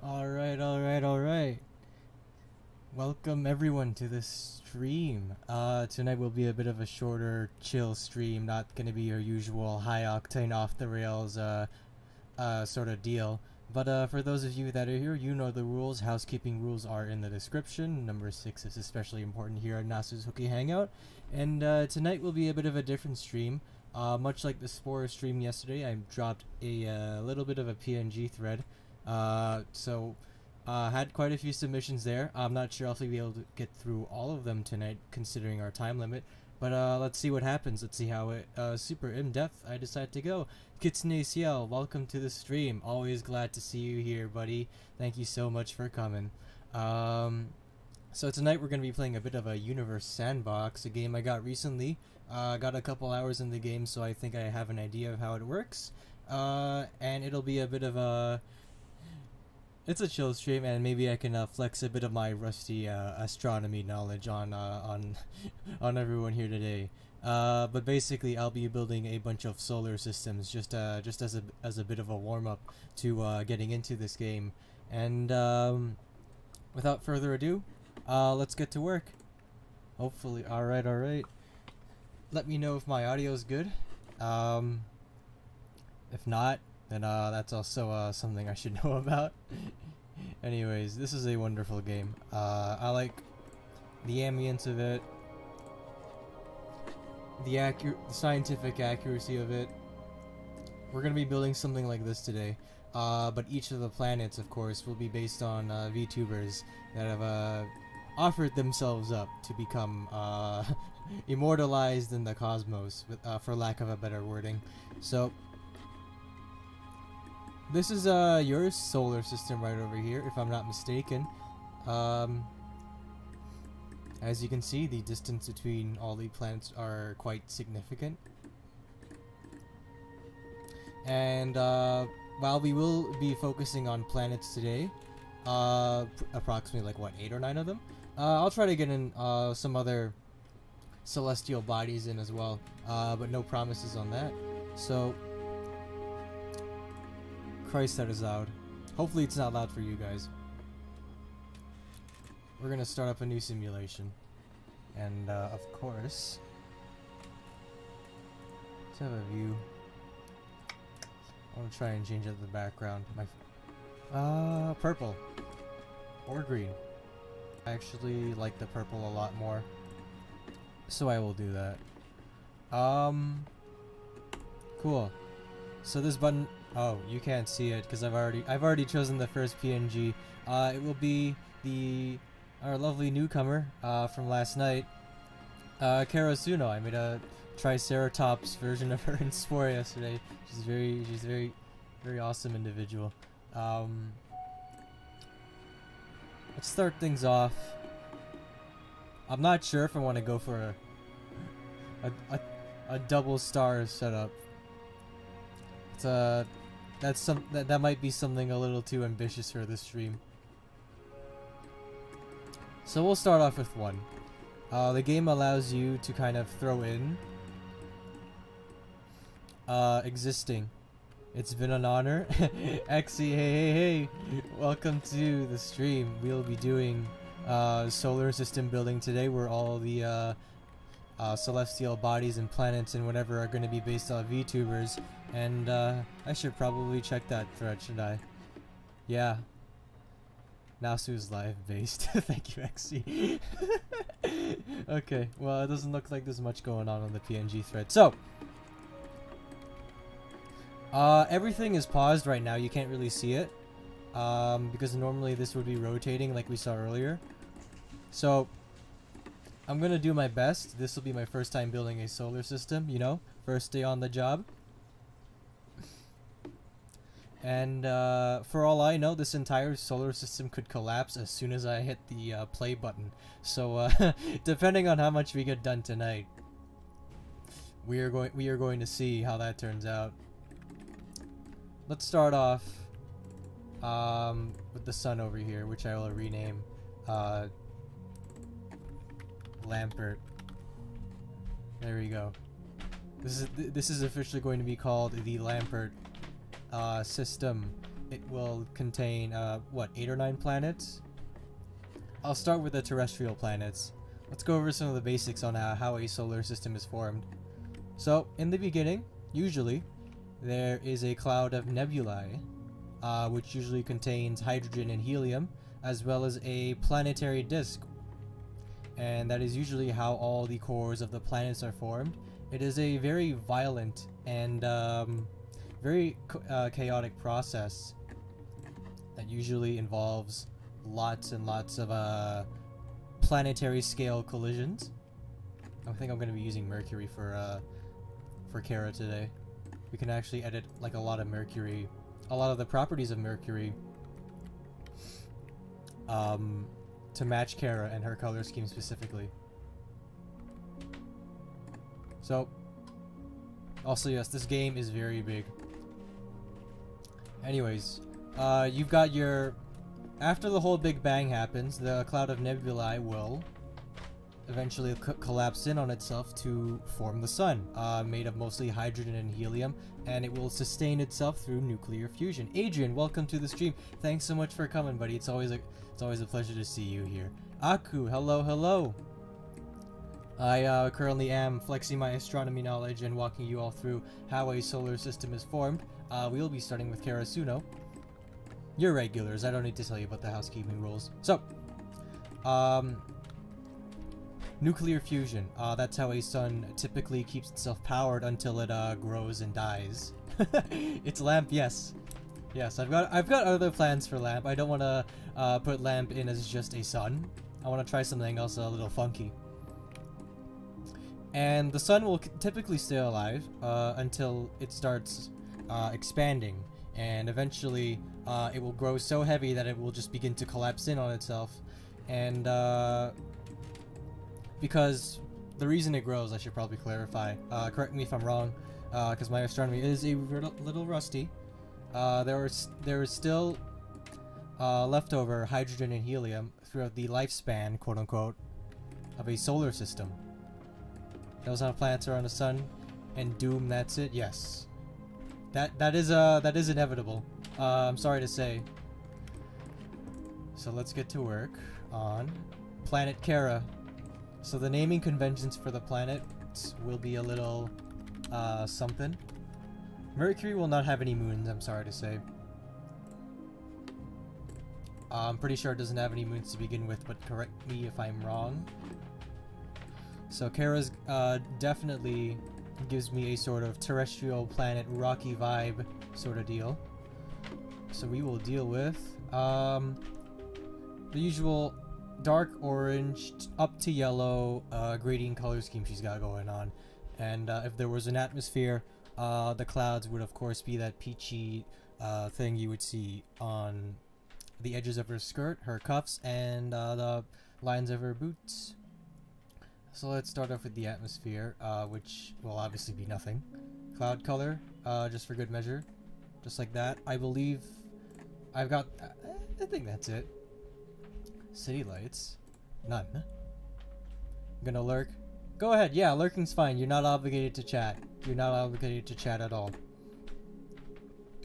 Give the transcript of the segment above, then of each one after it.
Alright. Welcome everyone to this stream. Tonight will be a bit of a shorter, chill stream, not gonna be your usual high octane off the rails sort of deal. But for those of you that are here, you know the rules. Housekeeping rules are in the description. Number 6 is especially important here at Nasu's Hookie Hangout. And tonight will be a bit of a different stream. Much like the Spore stream yesterday, I dropped a little bit of a PNG thread. Had quite a few submissions there. I'm not sure if we'll be able to get through all of them tonight, considering our time limit. But let's see what happens. Let's see how super in-depth I decide to go. Kitsune Ciel, welcome to the stream. Always glad to see you here, buddy. Thank you so much for coming. So tonight we're going to be playing a bit of a Universe Sandbox, a game I got recently. Got a couple hours in the game, so I think I have an idea of how it works. And it'll be a bit of a... It's a chill stream, and maybe I can flex a bit of my rusty astronomy knowledge on everyone here today. But basically, I'll be building a bunch of solar systems just as a bit of a warm up to getting into this game. And without further ado, let's get to work. Hopefully, all right. Let me know if my audio is good. If not, then that's also something I should know about. Anyways, this is a wonderful game. I like the ambience of it, the scientific accuracy of it. We're gonna be building something like this today, but each of the planets, of course, will be based on VTubers that have offered themselves up to become immortalized in the cosmos, for lack of a better wording. So this is your solar system right over here, if I'm not mistaken. As you can see, the distance between all the planets are quite significant. And while we will be focusing on planets today, approximately like what, 8 or 9 of them, I'll try to get in some other celestial bodies in as well, but no promises on that. So Christ, that is loud. Hopefully it's not loud for you guys. We're gonna start up a new simulation. And of course, let's have a view. I want to try and change up the background. Purple. Or green. I actually like the purple a lot more, so I will do that. Cool. So this button... Oh, you can't see it because I've already chosen the first PNG. It will be our lovely newcomer from last night, Karasuno. I made a Triceratops version of her in Spore yesterday. She's very awesome individual. Let's start things off. I'm not sure if I want to go for a double star setup. It's that might be something a little too ambitious for this stream. So we'll start off with one. The game allows you to kind of throw in existing. It's been an honor. Exy, hey. Welcome to the stream. We'll be doing solar system building today, where all the celestial bodies and planets and whatever are going to be based on VTubers. And I should probably check that thread, should I? Yeah. Nasu's live based. Thank you, XC. Okay, well, it doesn't look like there's much going on the PNG thread. So, everything is paused right now. You can't really see it, because normally this would be rotating like we saw earlier. So, I'm gonna do my best. This will be my first time building a solar system, you know? First day on the job. And for all I know, this entire solar system could collapse as soon as I hit the play button. So depending on how much we get done tonight, we are going to see how that turns out. Let's start off with the sun over here, which I will rename Lampert. There we go. This is officially going to be called the Lampert system, it will contain, what, 8 or 9 planets? I'll start with the terrestrial planets. Let's go over some of the basics on how a solar system is formed. So, in the beginning, usually, there is a cloud of nebulae, which usually contains hydrogen and helium, as well as a planetary disk. And that is usually how all the cores of the planets are formed. It is a very violent and very chaotic process that usually involves lots and lots of planetary scale collisions. I think I'm going to be using Mercury for Kara today. We can actually edit like a lot of Mercury, a lot of the properties of Mercury to match Kara and her color scheme specifically. So, also yes, this game is very big. Anyways, you've got your... After the whole Big Bang happens, the cloud of nebulae will eventually collapse in on itself to form the sun, made of mostly hydrogen and helium, and it will sustain itself through nuclear fusion. Adrian, welcome to the stream. Thanks so much for coming, buddy. It's always a pleasure to see you here. Aku, hello, hello. I currently am flexing my astronomy knowledge and walking you all through how a solar system is formed. We'll be starting with Karasuno. You're regulars, I don't need to tell you about the housekeeping rules. So, nuclear fusion. That's how a sun typically keeps itself powered until it grows and dies. It's lamp, yes. Yes, I've got other plans for lamp. I don't want to put lamp in as just a sun. I want to try something else a little funky. And the sun will typically stay alive until it starts expanding, and eventually it will grow so heavy that it will just begin to collapse in on itself. And because the reason it grows, I should probably clarify. Correct me if I'm wrong, because my astronomy is a little rusty. There is still leftover hydrogen and helium throughout the lifespan, quote unquote, of a solar system. Those on planets around the sun, and doom. That's it. Yes, that is inevitable. I'm sorry to say. So let's get to work on planet Kara. So the naming conventions for the planets will be a little something. Mercury will not have any moons, I'm sorry to say. I'm pretty sure it doesn't have any moons to begin with, but correct me if I'm wrong. So Kara's definitely gives me a sort of terrestrial planet rocky vibe sort of deal. So we will deal with the usual dark orange up to yellow gradient color scheme she's got going on. And if there was an atmosphere, the clouds would of course be that peachy thing you would see on the edges of her skirt, her cuffs, and the lines of her boots. So let's start off with the atmosphere, which will obviously be nothing. Cloud color, just for good measure. Just like that. I believe I've got... I think that's it. City lights. None. I'm gonna lurk. Go ahead, yeah, lurking's fine. You're not obligated to chat. You're not obligated to chat at all.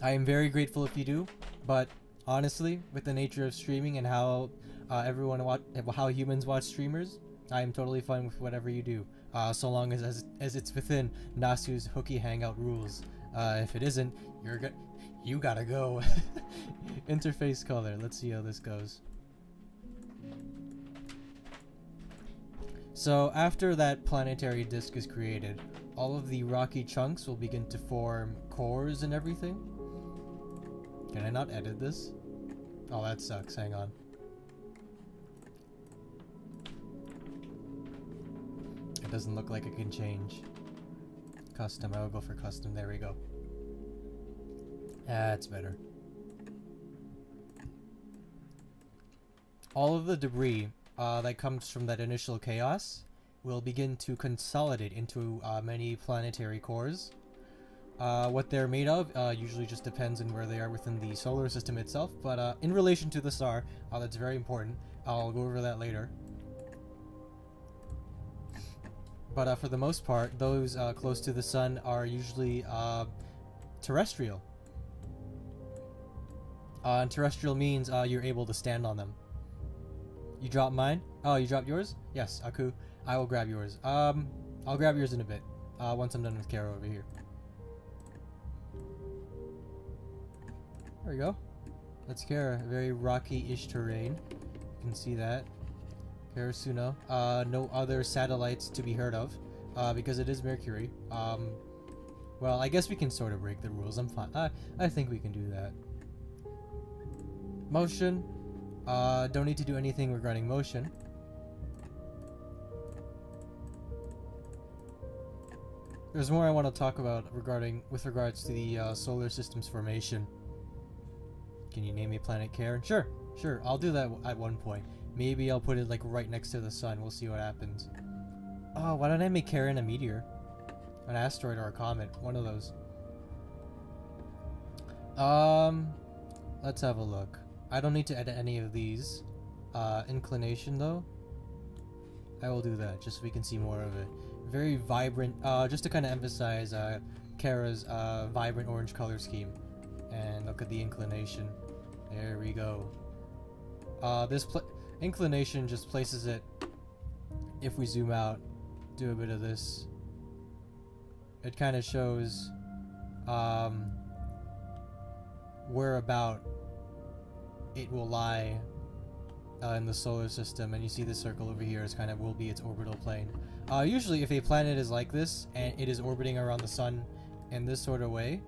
I am very grateful if you do, but honestly, with the nature of streaming and how how humans watch streamers, I am totally fine with whatever you do, so long as it's within Nasu's hooky hangout rules. If it isn't, you gotta go. Interface color. Let's see how this goes. So after that planetary disk is created, all of the rocky chunks will begin to form cores and everything. Can I not edit this? Oh, that sucks. Hang on. It doesn't look like it can change. Custom. I will go for custom. There we go. That's better. All of the debris that comes from that initial chaos will begin to consolidate into many planetary cores. What they're made of usually just depends on where they are within the solar system itself, but in relation to the star, that's very important. I'll go over that later. But for the most part, those close to the sun are usually terrestrial. And terrestrial means you're able to stand on them. You drop mine? Oh, you dropped yours? Yes, Aku. I will grab yours. I'll grab yours in a bit. Once I'm done with Kara over here. There we go. That's Kara. Very rocky-ish terrain. You can see that. Karasuno. No other satellites to be heard of. Because it is Mercury. Well, I guess we can sort of break the rules. I'm fine. I think we can do that. Motion. Don't need to do anything regarding motion. There's more I want to talk about with regards to the solar system's formation. Can you name a planet, Karen? Sure. I'll do that at one point. Maybe I'll put it like right next to the sun. We'll see what happens. Oh, why don't I make Karen a meteor? An asteroid or a comet. One of those. Let's have a look. I don't need to edit any of these. Inclination though. I will do that just so we can see more of it. Very vibrant, just to kind of emphasize Kara's vibrant orange color scheme. And look at the inclination. There we go. This inclination just places it, if we zoom out, do a bit of this, it kind of shows where about it will lie in the solar system, and you see this circle over here is kind of will be its orbital plane. Usually if a planet is like this and it is orbiting around the sun in this sort of way,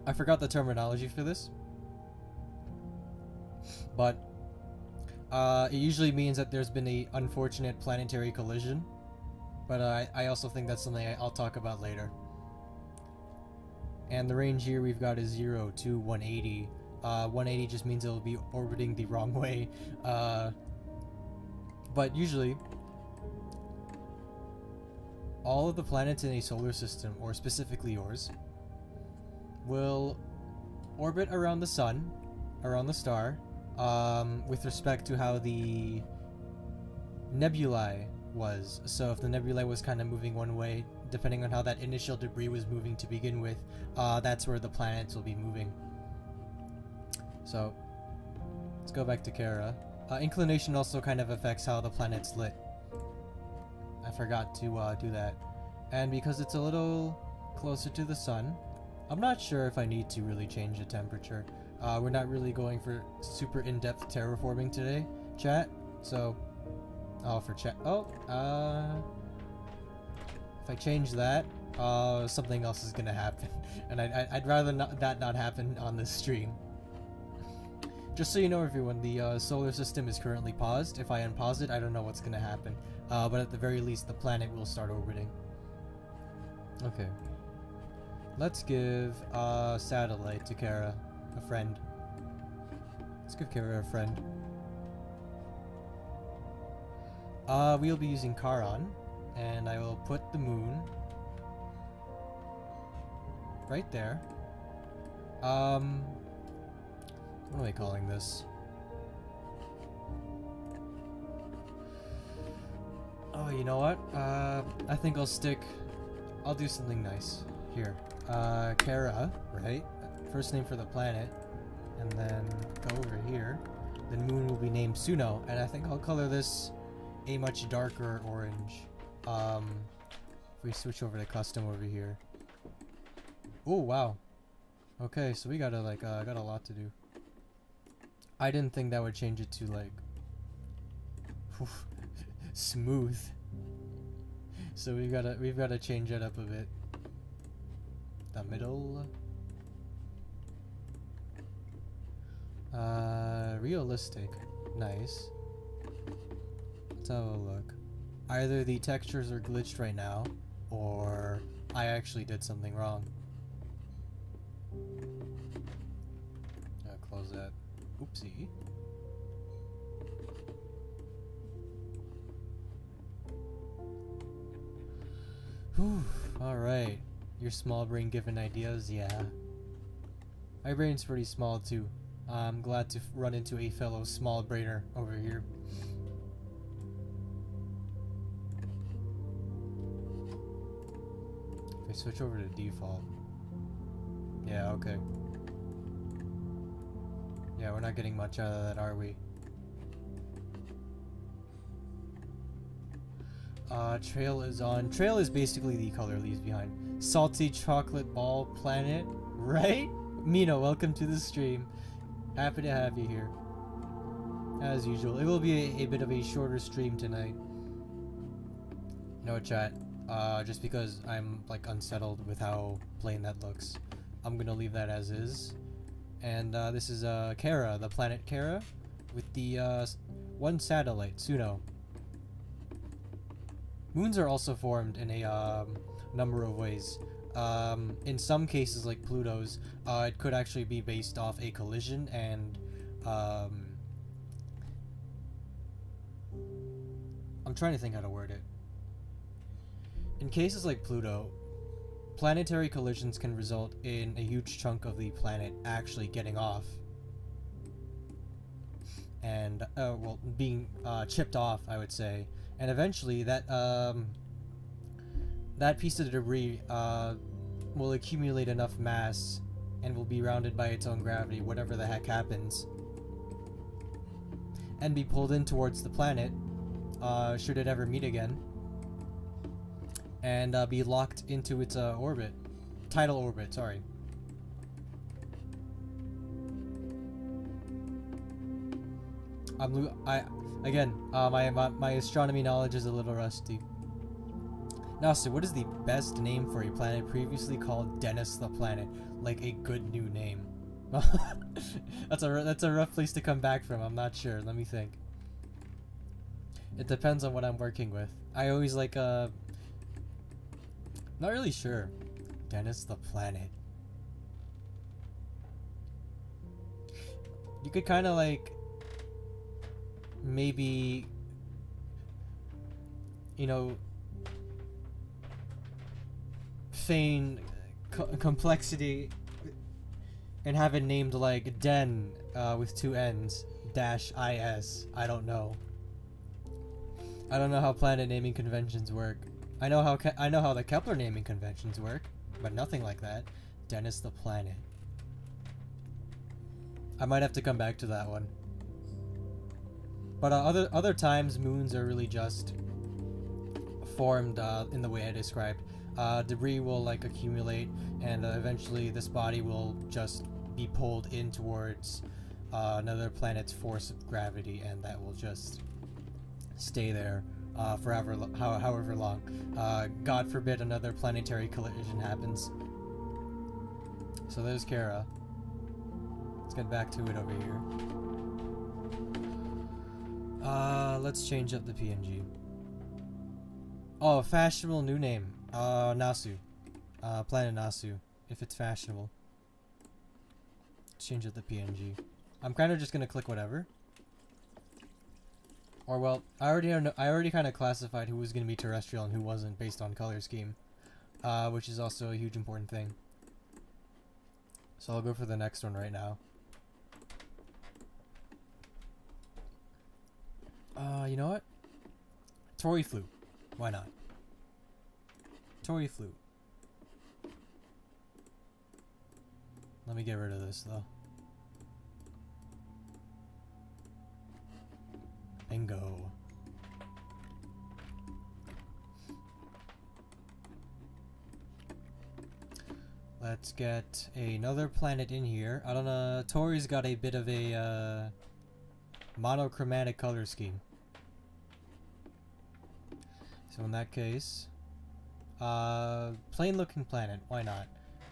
I forgot the terminology for this, but it usually means that there's been a unfortunate planetary collision, but I also think that's something I'll talk about later. And the range here we've got is 0 to 180. 180 just means it'll be orbiting the wrong way, but usually all of the planets in a solar system, or specifically yours, will orbit around the sun, around the star, with respect to how the nebulae was. So if the nebulae was kind of moving one way, depending on how that initial debris was moving to begin with, that's where the planets will be moving. So let's go back to Kara. Inclination also kind of affects how the planet's lit. I forgot to do that. And because it's a little closer to the sun, I'm not sure if I need to really change the temperature. We're not really going for super in-depth terraforming today, chat. So, for chat. If I change that, something else is gonna happen, and I'd rather that not happen on this stream. Just so you know, everyone, the solar system is currently paused. If I unpause it, I don't know what's gonna happen. But at the very least, the planet will start orbiting. Okay. Let's give satellite to Kara, a friend. Let's give Kara a friend. We'll be using Charon, and I will put the moon right there. What am I calling this? Oh, you know what? I think I'll do something nice. Here. Kara, right? First name for the planet. And then go over here. The moon will be named Suno, and I think I'll color this a much darker orange. If we switch over to custom over here. Oh, wow. Okay, so we got a lot to do. I didn't think that would change it to like smooth. So we've got to change it up a bit. The middle. Realistic. Nice. Let's have a look. Either the textures are glitched right now, or I actually did something wrong. Close that. Oopsie. Whew. Alright. Your small brain giving ideas? Yeah. My brain's pretty small too. I'm glad to run into a fellow small brainer over here. If I switch over to default. Yeah, Yeah, okay. Yeah, we're not getting much out of that, are we? Trail is on. Trail is basically the color leaves behind. Salty chocolate ball planet, right? Mino, welcome to the stream. Happy to have you here. As usual. It will be a bit of a shorter stream tonight. No chat. Just because I'm like unsettled with how plain that looks. I'm gonna leave that as is. And this is Kara, the planet Kara, with the one satellite, Suno. Moons are also formed in a number of ways. In some cases, like Pluto's, it could actually be based off a collision, and I'm trying to think how to word it. In cases like Pluto, planetary collisions can result in a huge chunk of the planet actually getting off. And, well, being chipped off, I would say. And eventually, that piece of debris will accumulate enough mass and will be rounded by its own gravity, whatever the heck happens, and be pulled in towards the planet, should it ever meet again, and be locked into its orbit. Tidal orbit, sorry. My astronomy knowledge is a little rusty. Now, so what is the best name for a planet previously called Dennis the Planet? Like a good new name. That's a rough place to come back from. I'm not sure. Let me think. It depends on what I'm working with. I always like not really sure. Dennis the Planet. You could kind of like maybe, you know, feign complexity and have it named like Den with two N's -is. I don't know. I don't know how planet naming conventions work. I know how the Kepler naming conventions work, but nothing like that. Dennis the Planet. I might have to come back to that one. But other times, moons are really just formed in the way I described. Debris will like accumulate, and eventually this body will just be pulled in towards another planet's force of gravity, and that will just stay there forever, however long. God forbid another planetary collision happens. So there's Kara. Let's get back to it over here. Let's change up the PNG. Oh, fashionable new name. Nasu. Planet Nasu, if it's fashionable. Let's change up the PNG. I'm kind of just gonna click whatever. Or well, I already kind of classified who was gonna be terrestrial and who wasn't based on color scheme, which is also a huge important thing. So I'll go for the next one right now. You know what? Tory flu. Why not? Tory flu. Let me get rid of this though. Bingo. Let's get another planet in here. I don't know. Tori's got a bit of a monochromatic color scheme. So in that case, plain looking planet. Why not?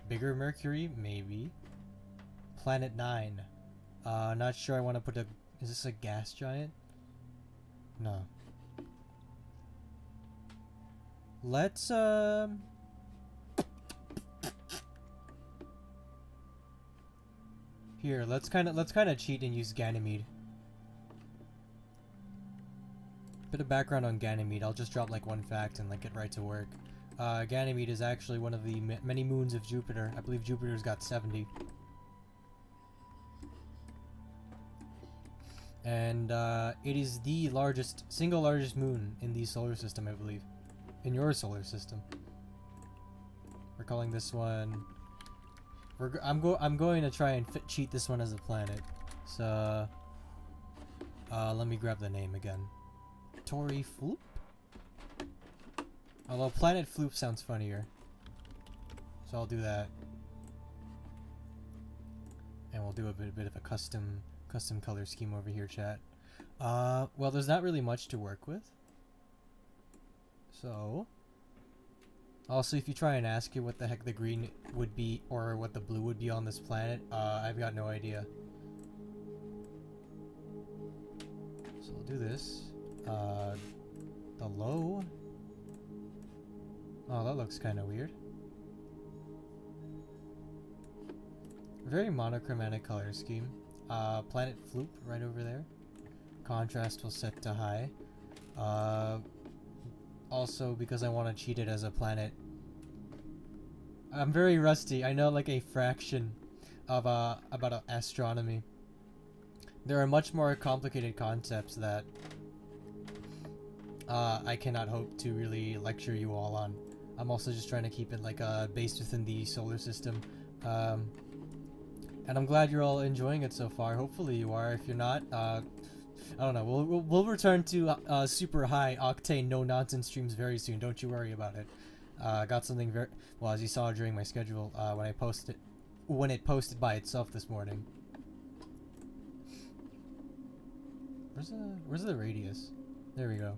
Bigger Mercury, maybe. Planet 9. Not sure I want to put a. Is this a gas giant? No. Let's here, let's kind of cheat and use Ganymede. Bit of background on Ganymede. I'll just drop like one fact and like get right to work. Ganymede is actually one of the many moons of Jupiter. I believe Jupiter's got 70. And it is the single largest moon in the solar system, I believe. In your solar system. We're calling this one I'm going to try and cheat this one as a planet. So let me grab the name again. Tori Floop? Although Planet Floop sounds funnier. So I'll do that. And we'll do a bit of a custom color scheme over here, chat. Well, there's not really much to work with. So also, if you try and ask you what the heck the green would be or what the blue would be on this planet, I've got no idea. So we'll do this. The low. Oh, that looks kind of weird. Very monochromatic color scheme. Planet Floop right over there. Contrast will set to high. Also, because I want to cheat it as a planet. I'm very rusty. I know like a fraction of about astronomy. There are much more complicated concepts that I cannot hope to really lecture you all on. I'm also just trying to keep it like based within the solar system. And I'm glad you're all enjoying it so far. Hopefully you are. If you're not, I don't know. We'll return to super high octane no nonsense streams very soon. Don't you worry about it. Got something very well, as you saw during my schedule when it posted by itself this morning. Where's the radius? There we go.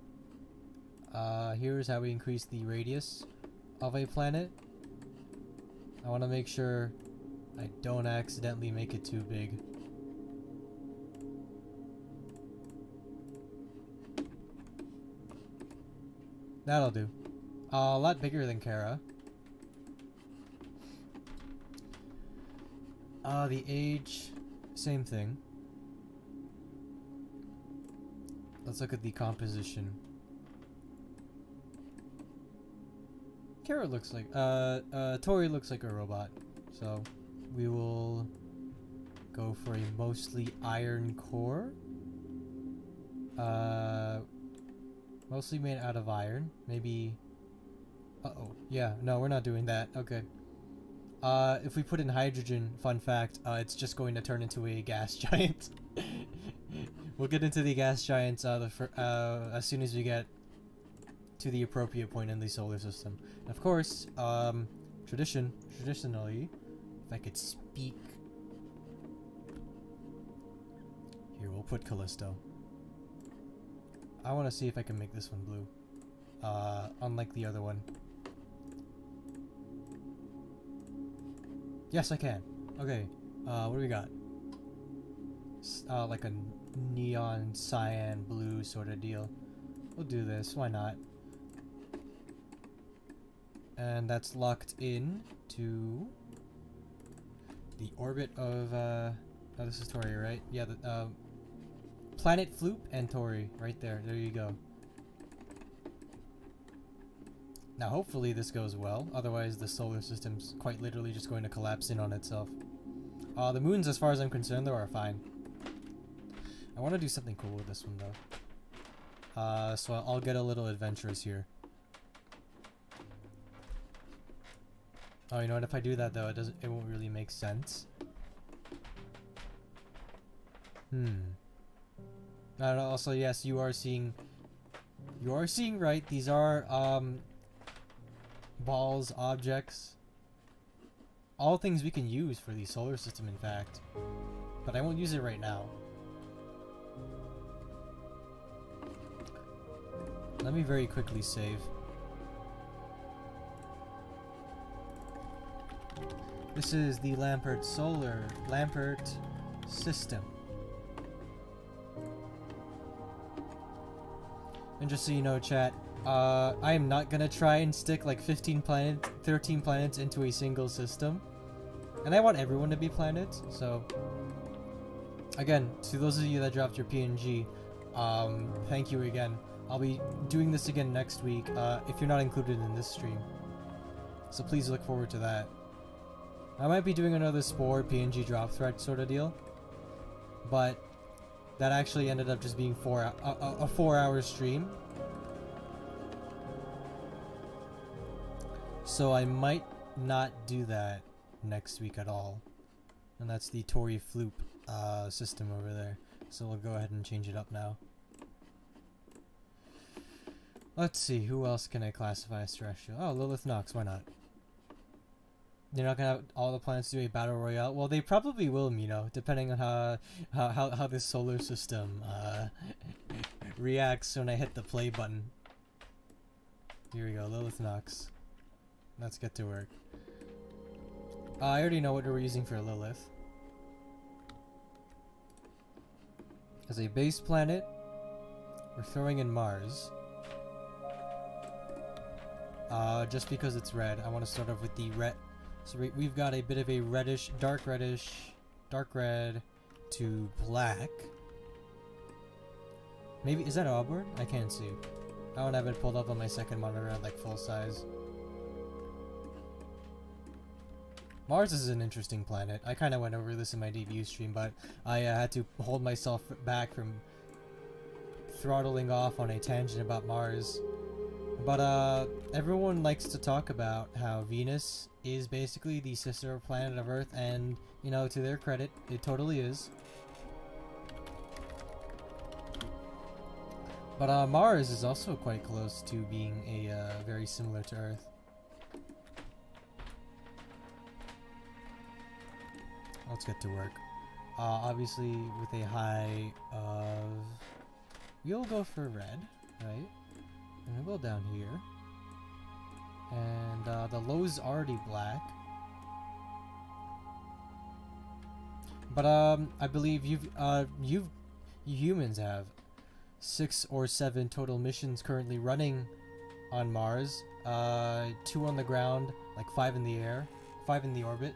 Here's how we increase the radius of a planet. I want to make sure I don't accidentally make it too big. That'll do. A lot bigger than Kara. The age, same thing. Let's look at the composition. Kara looks like, Tori looks like a robot, so we will go for a mostly iron core. Mostly made out of iron. Maybe... Uh-oh. Yeah, no, we're not doing that. Okay. If we put in hydrogen, fun fact, it's just going to turn into a gas giant. We'll get into the gas giants as soon as we get to the appropriate point in the solar system. And of course, traditionally, if I could speak... Here, we'll put Callisto. I want to see if I can make this one blue. Unlike the other one. Yes, I can. Okay, what do we got? Like a neon cyan blue sort of deal. We'll do this, why not? And that's locked in to the orbit of, oh, this is Tori, right? Yeah, the, Planet Floop and Tori, right there. There you go. Now, hopefully this goes well. Otherwise, the solar system's quite literally just going to collapse in on itself. The moons, as far as I'm concerned, though, are fine. I want to do something cool with this one, though. So I'll get a little adventurous here. Oh, you know what? If I do that, though, it won't really make sense. Also, yes, you are seeing right. These are, balls, objects. All things we can use for the solar system, in fact. But I won't use it right now. Let me very quickly save. This is the Lampert system. And just so you know, chat, I am not gonna try and stick like 13 planets into a single system. And I want everyone to be planets, so... Again, to those of you that dropped your PNG, thank you again. I'll be doing this again next week, if you're not included in this stream. So please look forward to that. I might be doing another Spore PNG drop threat sort of deal. But that actually ended up just being a 4-hour stream. So I might not do that. next week at all. And that's the Tory Floop system over there. So we'll go ahead and change it up now. Let's see, who else can I classify as terrestrial? Oh, Lilith Nox, why not? They're not gonna have all the planets do a battle royale. Well, they probably will, you know, depending on how this solar system reacts when I hit the play button. Here we go, Lilith Nox. Let's get to work. I already know what we're using for Lilith. As a base planet, we're throwing in Mars. Just because it's red, I want to start off with the red. So we've got a bit of a reddish, dark red to black. Maybe, is that auburn? I can't see. I don't have it pulled up on my second monitor at like full size. Mars is an interesting planet. I kind of went over this in my debut stream, but I had to hold myself back from throttling off on a tangent about Mars. But everyone likes to talk about how Venus is basically the sister planet of Earth, and, you know, to their credit, it totally is. But Mars is also quite close to being a very similar to Earth. Let's get to work. Obviously, with a high of... We'll go for red, right? And we'll go down here. And the low's already black. But I believe you humans have 6 or 7 total missions currently running on Mars. 2 on the ground, like 5 in the air, 5 in the orbit.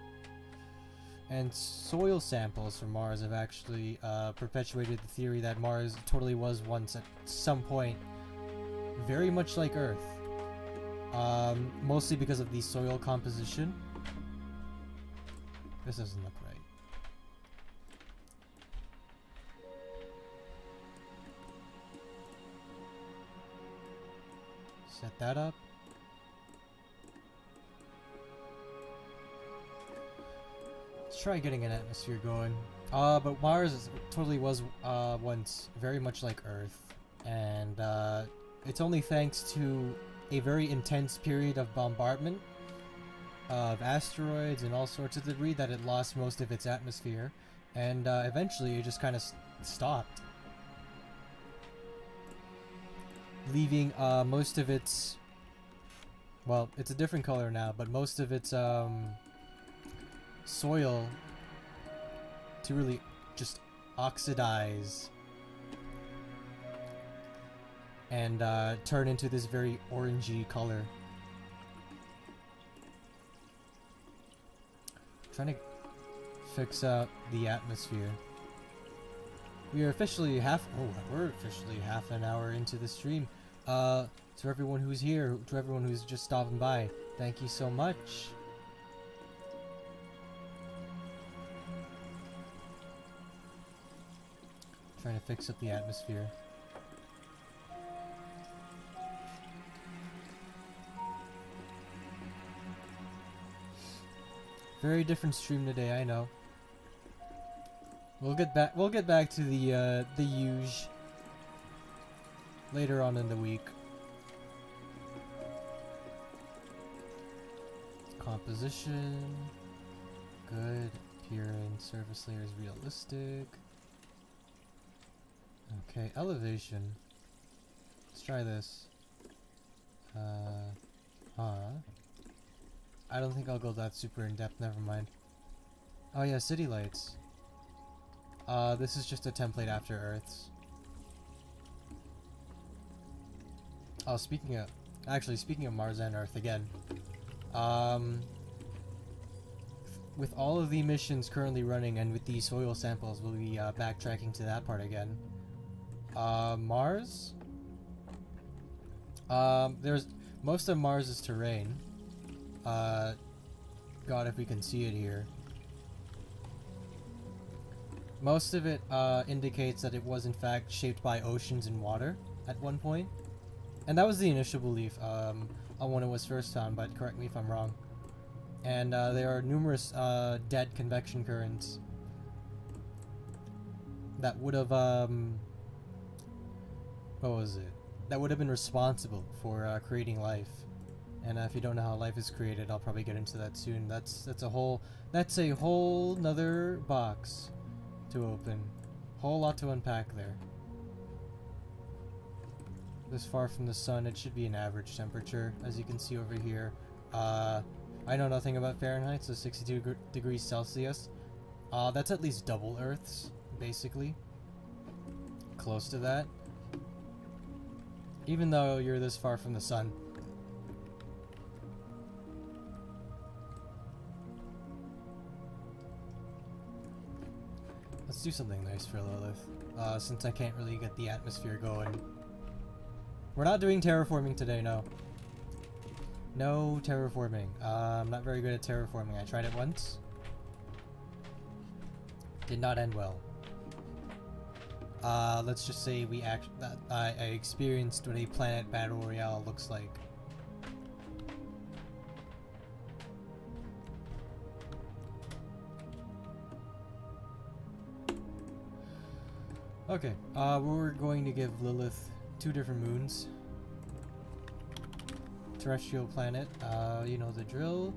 And soil samples from Mars have actually perpetuated the theory that Mars totally was once at some point very much like Earth. Mostly because of the soil composition. This doesn't look right. Set that up. Let's try getting an atmosphere going. But Mars totally was once very much like Earth, and it's only thanks to a very intense period of bombardment of asteroids and all sorts of debris that it lost most of its atmosphere, and eventually it just kind of stopped, leaving most of its, well, it's a different color now, but most of its soil to really just oxidize and turn into this very orangey color. Trying to fix up the atmosphere. We are officially we're officially half an hour into the stream. To everyone who's here, to everyone who's just stopping by, thank you so much. Trying to fix up the atmosphere. Very different stream today, I know. We'll get back to the huge later on in the week. Composition, good. Appearance, surface layer is realistic. Okay, elevation. Let's try this. I don't think I'll go that super in depth, never mind. Oh yeah, city lights. This is just a template after Earth's. Oh, speaking of Mars and Earth again. With all of the missions currently running and with the soil samples, we'll be backtracking to that part again. Mars? There's most of Mars's terrain. God, if we can see it here. Most of it indicates that it was in fact shaped by oceans and water at one point. And that was the initial belief on when it was first found, but correct me if I'm wrong. And there are numerous dead convection currents that would have what was it? That would have been responsible for creating life. And if you don't know how life is created, I'll probably get into that soon. That's a whole nother box to open. Whole lot to unpack there. This far from the sun, it should be an average temperature, as you can see over here. I know nothing about Fahrenheit, so 62 degrees Celsius. That's at least double Earth's, basically. Close to that. Even though you're this far from the sun. Let's do something nice for Lilith, since I can't really get the atmosphere going. We're not doing terraforming today, no. No terraforming. I'm not very good at terraforming. I tried it once. Did not end well. Let's just say I experienced what a planet battle royale looks like. Okay, we're going to give Lilith 2 different moons. Terrestrial planet, you know the drill.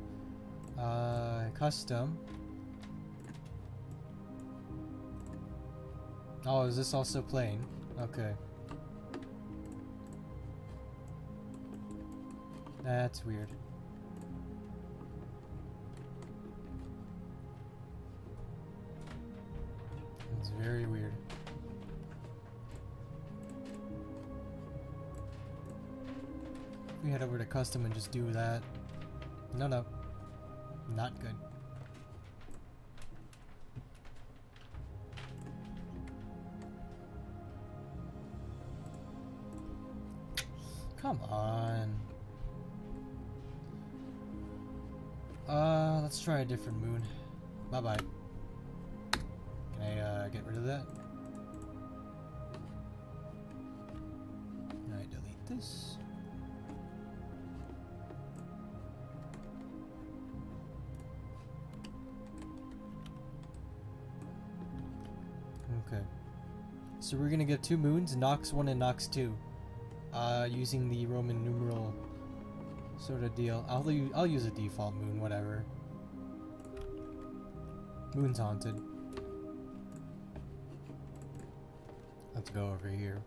Custom. Oh, is this also plain? Okay. That's weird. It's very weird. We head over to custom and just do that. No, no. Not good. Come on. Let's try a different moon. Bye-bye. Can I get rid of that? Can I delete this? Okay. So we're gonna get 2 moons, Nox 1 and Nox 2. Using the Roman numeral sort of deal. I'll use a default moon, whatever. Moon's haunted. Let's go over here.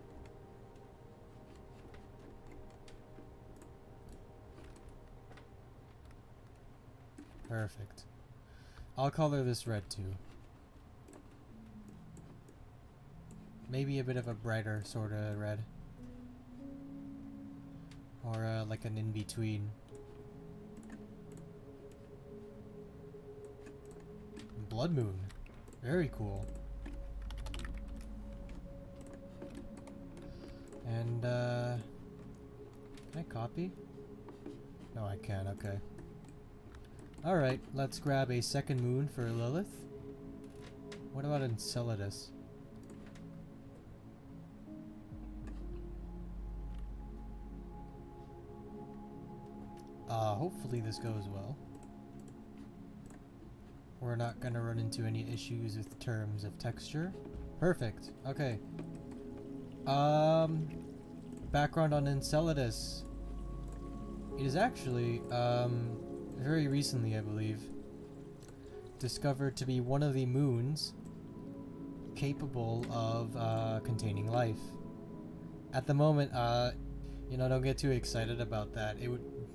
Perfect. I'll color this red too. Maybe a bit of a brighter sort of red. Or like an in-between. Blood moon. Very cool. And can I copy? No, I can't. Okay. Alright, let's grab a second moon for Lilith. What about Enceladus? Hopefully this goes well. We're not gonna run into any issues with terms of texture. Perfect. Okay. Background on Enceladus. It is actually, very recently, I believe, discovered to be one of the moons capable of, containing life. At the moment, you know, don't get too excited about that.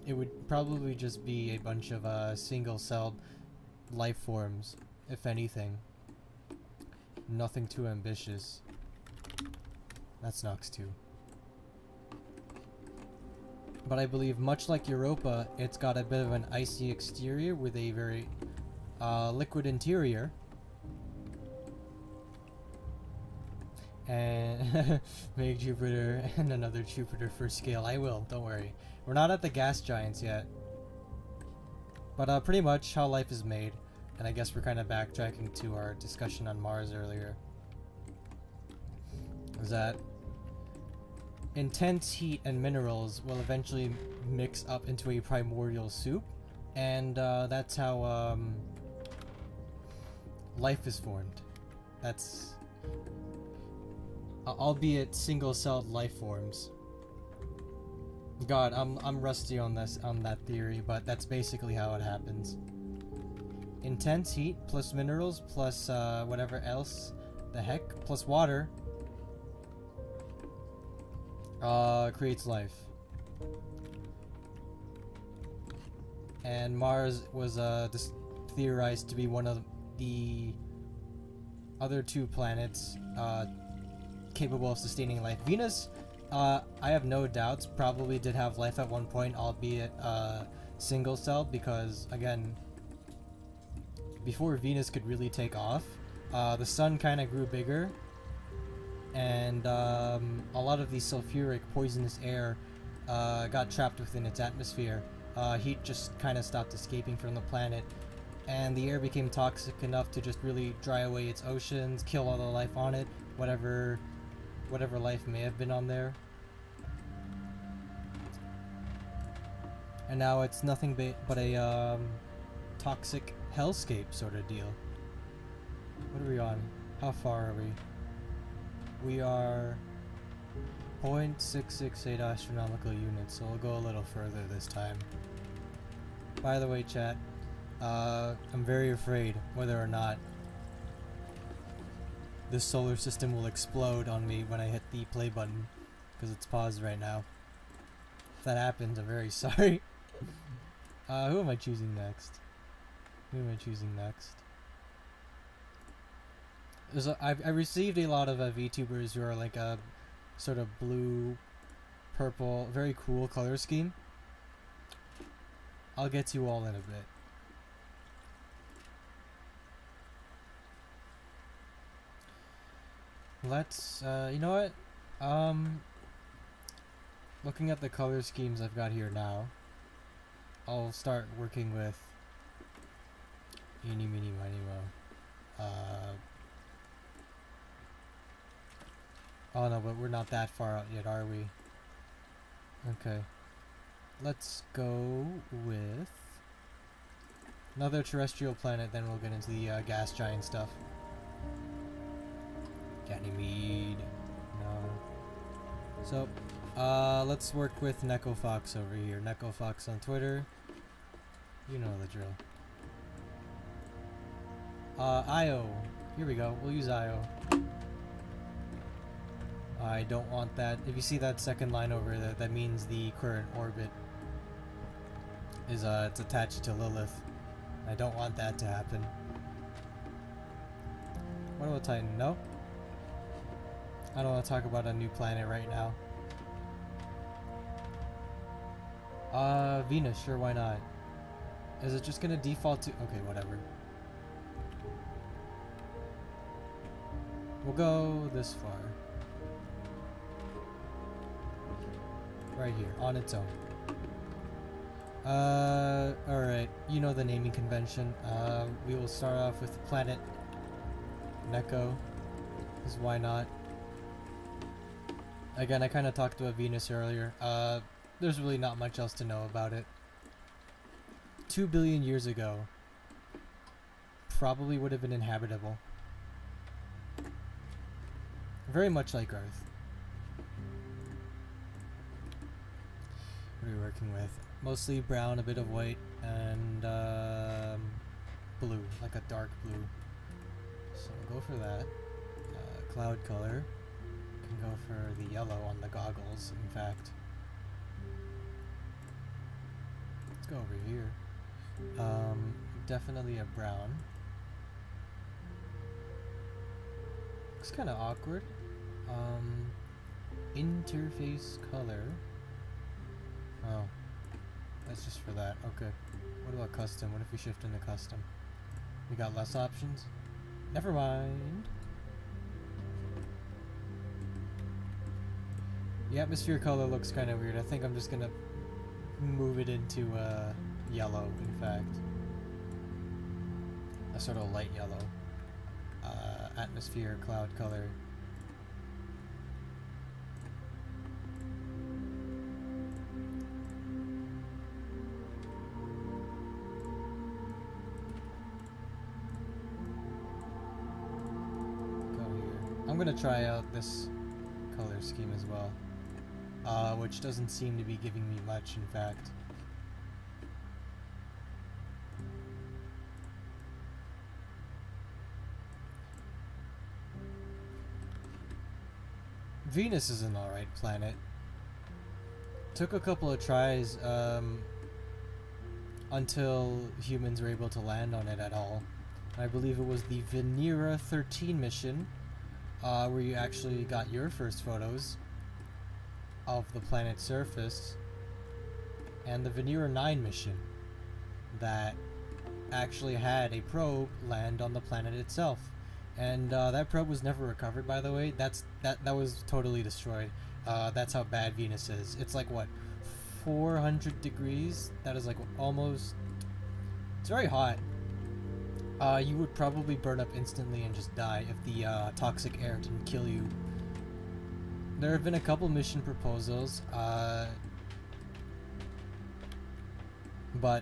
It would probably just be a bunch of single-celled life forms, if anything. Nothing too ambitious. That's Nox 2. But I believe, much like Europa, it's got a bit of an icy exterior with a very liquid interior. And make Jupiter and another Jupiter for scale. I will, don't worry. We're not at the gas giants yet. But pretty much how life is made. And I guess we're kind of backtracking to our discussion on Mars earlier. Is that intense heat and minerals will eventually mix up into a primordial soup. and that's how life is formed. That's albeit single-celled life forms. God, I'm rusty on that theory, but that's basically how it happens. Intense heat plus minerals plus whatever else the heck plus water creates life. And Mars was just theorized to be one of the other two planets capable of sustaining life. Venus, I have no doubts, probably did have life at one point, albeit single-celled, because, again, before Venus could really take off, the sun kind of grew bigger, and a lot of the sulfuric, poisonous air got trapped within its atmosphere. Heat just kind of stopped escaping from the planet, and the air became toxic enough to just really dry away its oceans, kill all the life on it, whatever life may have been on there. And now it's nothing but a toxic hellscape sort of deal. What are we on? How far are we? We are 0.668 astronomical units, so we'll go a little further this time. By the way, chat, I'm very afraid whether or not this solar system will explode on me when I hit the play button, because it's paused right now. If that happens, I'm very sorry. Who am I choosing next? I received a lot of VTubers who are like a sort of blue, purple, very cool color scheme. I'll get to you all in a bit. Let's, you know what? Looking at the color schemes I've got here now, I'll start working with eeny, meeny, miny, mo. Oh no, but we're not that far out yet, are we? Okay. Let's go with another terrestrial planet, then we'll get into the gas giant stuff. Ganymede. No. So, let's work with NecoFox over here. NecoFox on Twitter. You know the drill. Io. Here we go. We'll use Io. I don't want that. If you see that second line over there, that means the current orbit is it's attached to Lilith. I don't want that to happen. What about Titan? No? I don't want to talk about a new planet right now. Venus, sure, why not? Is it just gonna default to... Okay, whatever. We'll go this far. Right here, on its own. Alright, you know the naming convention. We will start off with the planet Neko, because why not? Again, I kind of talked about Venus earlier. There's really not much else to know about it. 2 billion years ago, probably would have been inhabitable. Very much like Earth. What are we working with? Mostly brown, a bit of white, and blue, like a dark blue. So we'll go for that. Cloud color. Can go for the yellow on the goggles, in fact. Let's go over here. Definitely a brown. Looks kind of awkward. Interface color. Oh, that's just for that. Okay. What about custom? What if we shift into custom? We got less options? Never mind. The atmosphere color looks kind of weird. I think I'm just gonna move it into yellow, in fact. A sort of light yellow. Atmosphere cloud color. I'm gonna try out this color scheme as well, which doesn't seem to be giving me much, in fact. Venus is an alright planet. Took a couple of tries until humans were able to land on it at all. I believe it was the Venera 13 mission where you actually got your first photos of the planet's surface, and the Venera 9 mission that actually had a probe land on the planet itself. And that probe was never recovered, by the way. That was totally destroyed. That's how bad Venus is. It's like, what, 400 degrees? That is like almost... It's very hot. You would probably burn up instantly and just die if the toxic air didn't kill you. There have been a couple mission proposals, but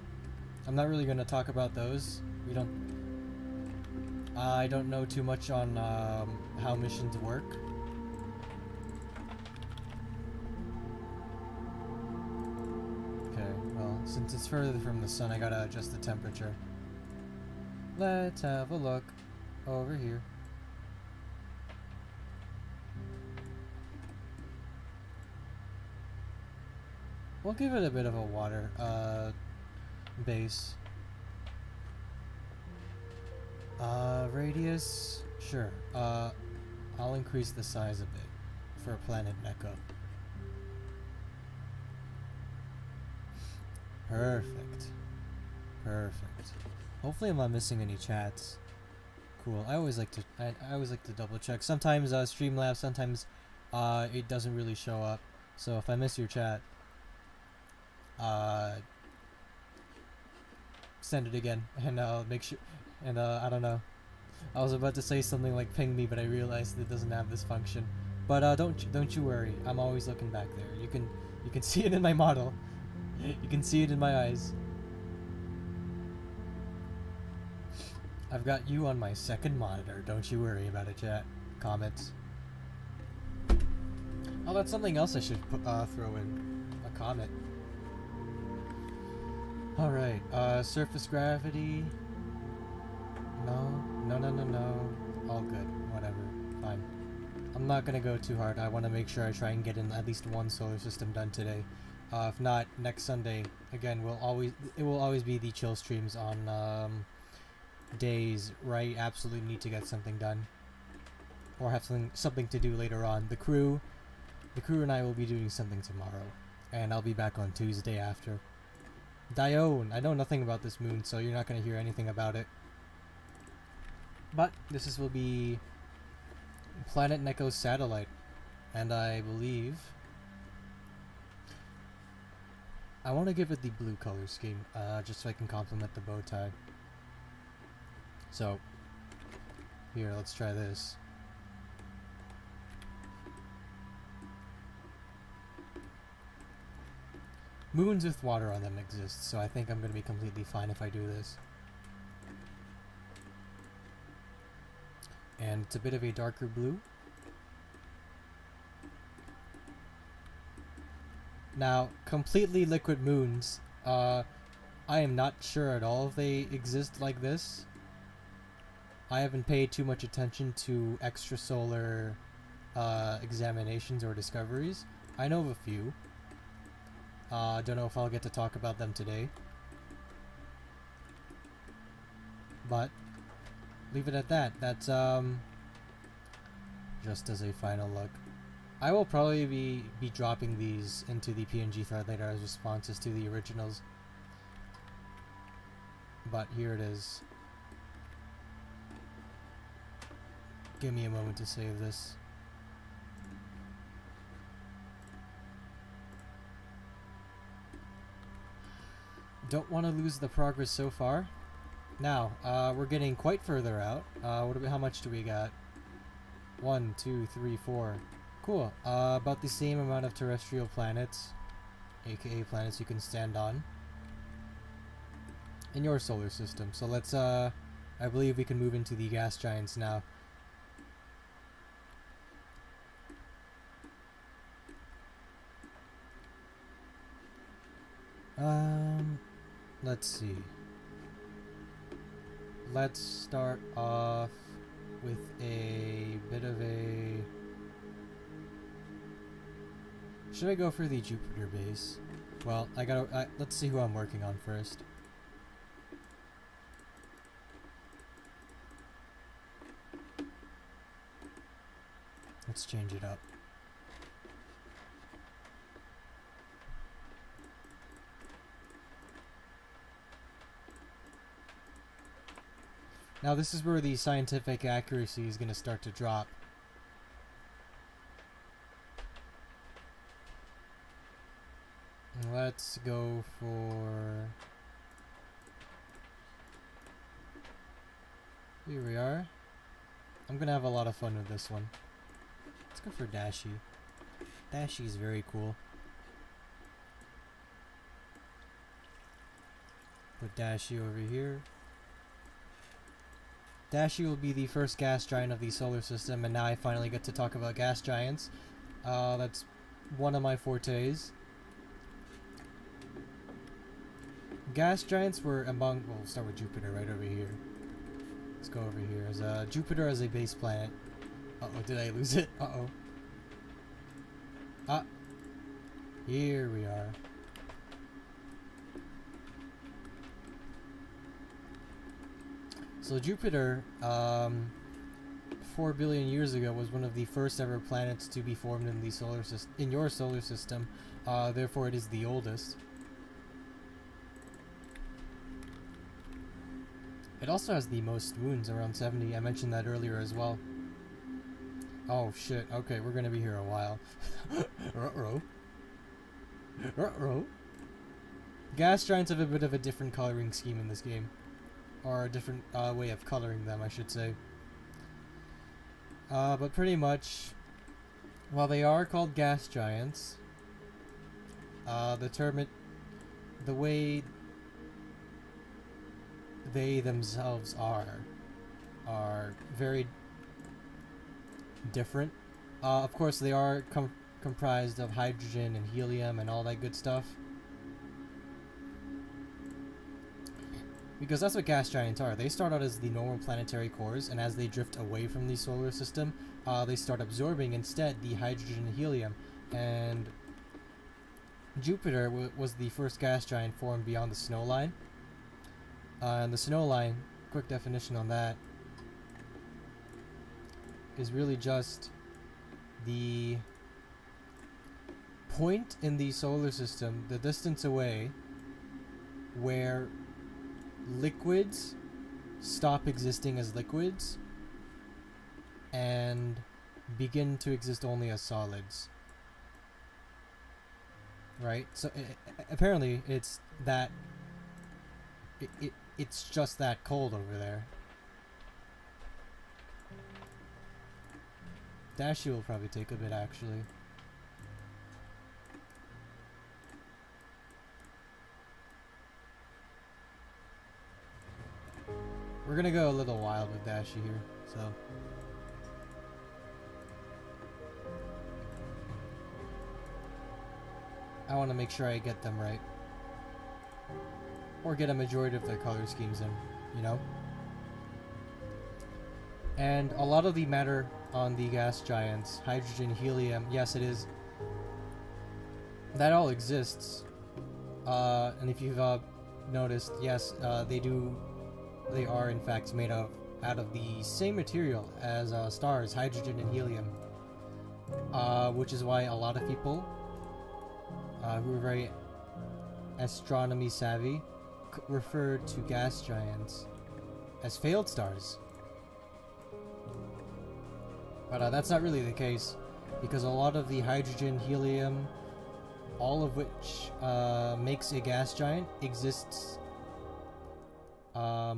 I'm not really going to talk about those. I don't know too much on how missions work. Okay, well, since it's further from the sun, I gotta adjust the temperature. Let's have a look over here. We'll give it a bit of a water base. Radius, sure. I'll increase the size a bit for planet Neko. Perfect. Perfect. Hopefully I'm not missing any chats. Cool. I always like to double check. Sometimes Streamlabs, sometimes it doesn't really show up. So if I miss your chat, send it again and I'll make sure. And I don't know. I was about to say something like ping me, but I realized it doesn't have this function. But don't you worry. I'm always looking back there. You can see it in my model. You can see it in my eyes. I've got you on my second monitor. Don't you worry about it, chat. Comments. Oh, that's something else I should throw in. A comment. Alright, surface gravity. No. All good. Whatever. Fine. I'm not gonna go too hard. I want to make sure I try and get in at least one solar system done today. If not, next Sunday, again, it will always be the chill streams on days where I absolutely need to get something done, or have something to do later on. The crew and I will be doing something tomorrow, and I'll be back on Tuesday after. Dione, I know nothing about this moon, so you're not going to hear anything about it. But this will be Planet Neko's satellite, and I believe I want to give it the blue color scheme, just so I can complement the bow tie. So, here, let's try this. Moons with water on them exist, so I think I'm going to be completely fine if I do this. And it's a bit of a darker blue. Now, completely liquid moons, I am not sure at all if they exist like this. I haven't paid too much attention to extrasolar examinations or discoveries. I know of a few. Don't know if I'll get to talk about them today. But leave it at that. That's just as a final look. I will probably be dropping these into the PNG thread later as responses to the originals. But here it is. Give me a moment to save this. Don't want to lose the progress so far. Now, we're getting quite further out. How much do we got? 1, 2, 3, 4. Cool. About the same amount of terrestrial planets, aka planets you can stand on, in your solar system. So let's, I believe we can move into the gas giants now. Let's see. Let's start off with a bit of a... Should I go for the Jupiter base? Well, let's see who I'm working on first. Let's change it up. Now this is where the scientific accuracy is going to start to drop. Let's go for... Here we are. I'm going to have a lot of fun with this one. Let's go for Dashi. Dashi is very cool. Put Dashi over here. Dashi will be the first gas giant of the solar system, and now I finally get to talk about gas giants. That's one of my fortes. Gas giants were among... We'll start with Jupiter right over here. Let's go over here. As Jupiter as a base planet. Uh-oh, did I lose it? Uh-oh. Ah. Here we are. So Jupiter, 4 billion years ago, was one of the first ever planets to be formed in the solar system, in your solar system. Therefore, it is the oldest. It also has the most moons, around 70. I mentioned that earlier as well. Oh shit! Okay, we're gonna be here a while. Ruh-roh. Ruh-roh. Gas giants have a bit of a different coloring scheme in this game. Or a different way of coloring them, I should say. But pretty much, while they are called gas giants, the way they themselves are very different. Of course, they are comprised of hydrogen and helium and all that good stuff. Because that's what gas giants are. They start out as the normal planetary cores, and as they drift away from the solar system, they start absorbing instead the hydrogen and helium. And Jupiter was the first gas giant formed beyond the snow line. And the snow line, quick definition on that, is really just the point in the solar system, the distance away, where liquids stop existing as liquids and begin to exist only as solids. Right? So apparently it's that it's just that cold over there. Dashi will probably take a bit, actually. We're gonna go a little wild with Dashi here, so... I want to make sure I get them right. Or get a majority of their color schemes in, you know? And a lot of the matter on the gas giants, hydrogen, helium, yes it is. That all exists. And if you've noticed, yes, they are in fact made out of the same material as stars, hydrogen and helium. Which is why a lot of people who are very astronomy savvy refer to gas giants as failed stars. But that's not really the case, because a lot of the hydrogen, helium, all of which makes a gas giant, exists all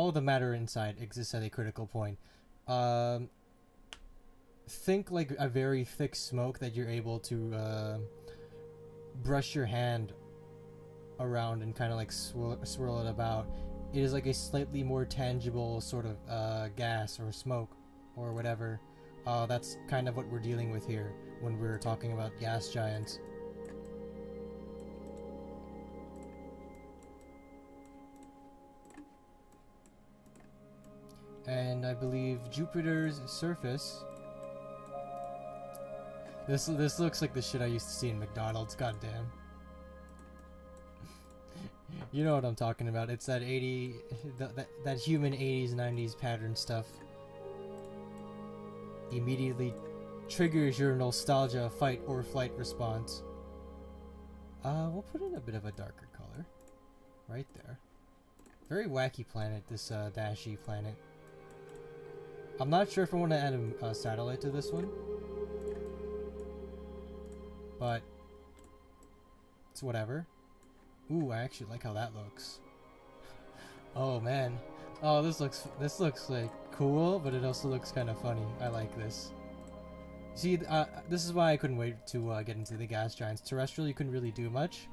of the matter inside exists at a critical point. Think like a very thick smoke that you're able to brush your hand around and kind of like swirl it about. It is like a slightly more tangible sort of gas or smoke or whatever. That's kind of what we're dealing with here when we're talking about gas giants. And I believe Jupiter's surface. This looks like the shit I used to see in McDonald's. Goddamn. You know what I'm talking about. It's that that human 80s 90s pattern stuff. Immediately triggers your nostalgia fight or flight response. We'll put in a bit of a darker color right there. Very wacky planet, this Dashi planet. I'm not sure if I want to add a satellite to this one, but it's whatever. Ooh, I actually like how that looks. Oh man. Oh, this looks like cool, but it also looks kind of funny. I like this. See, this is why I couldn't wait to get into the gas giants. Terrestrial, you couldn't really do much,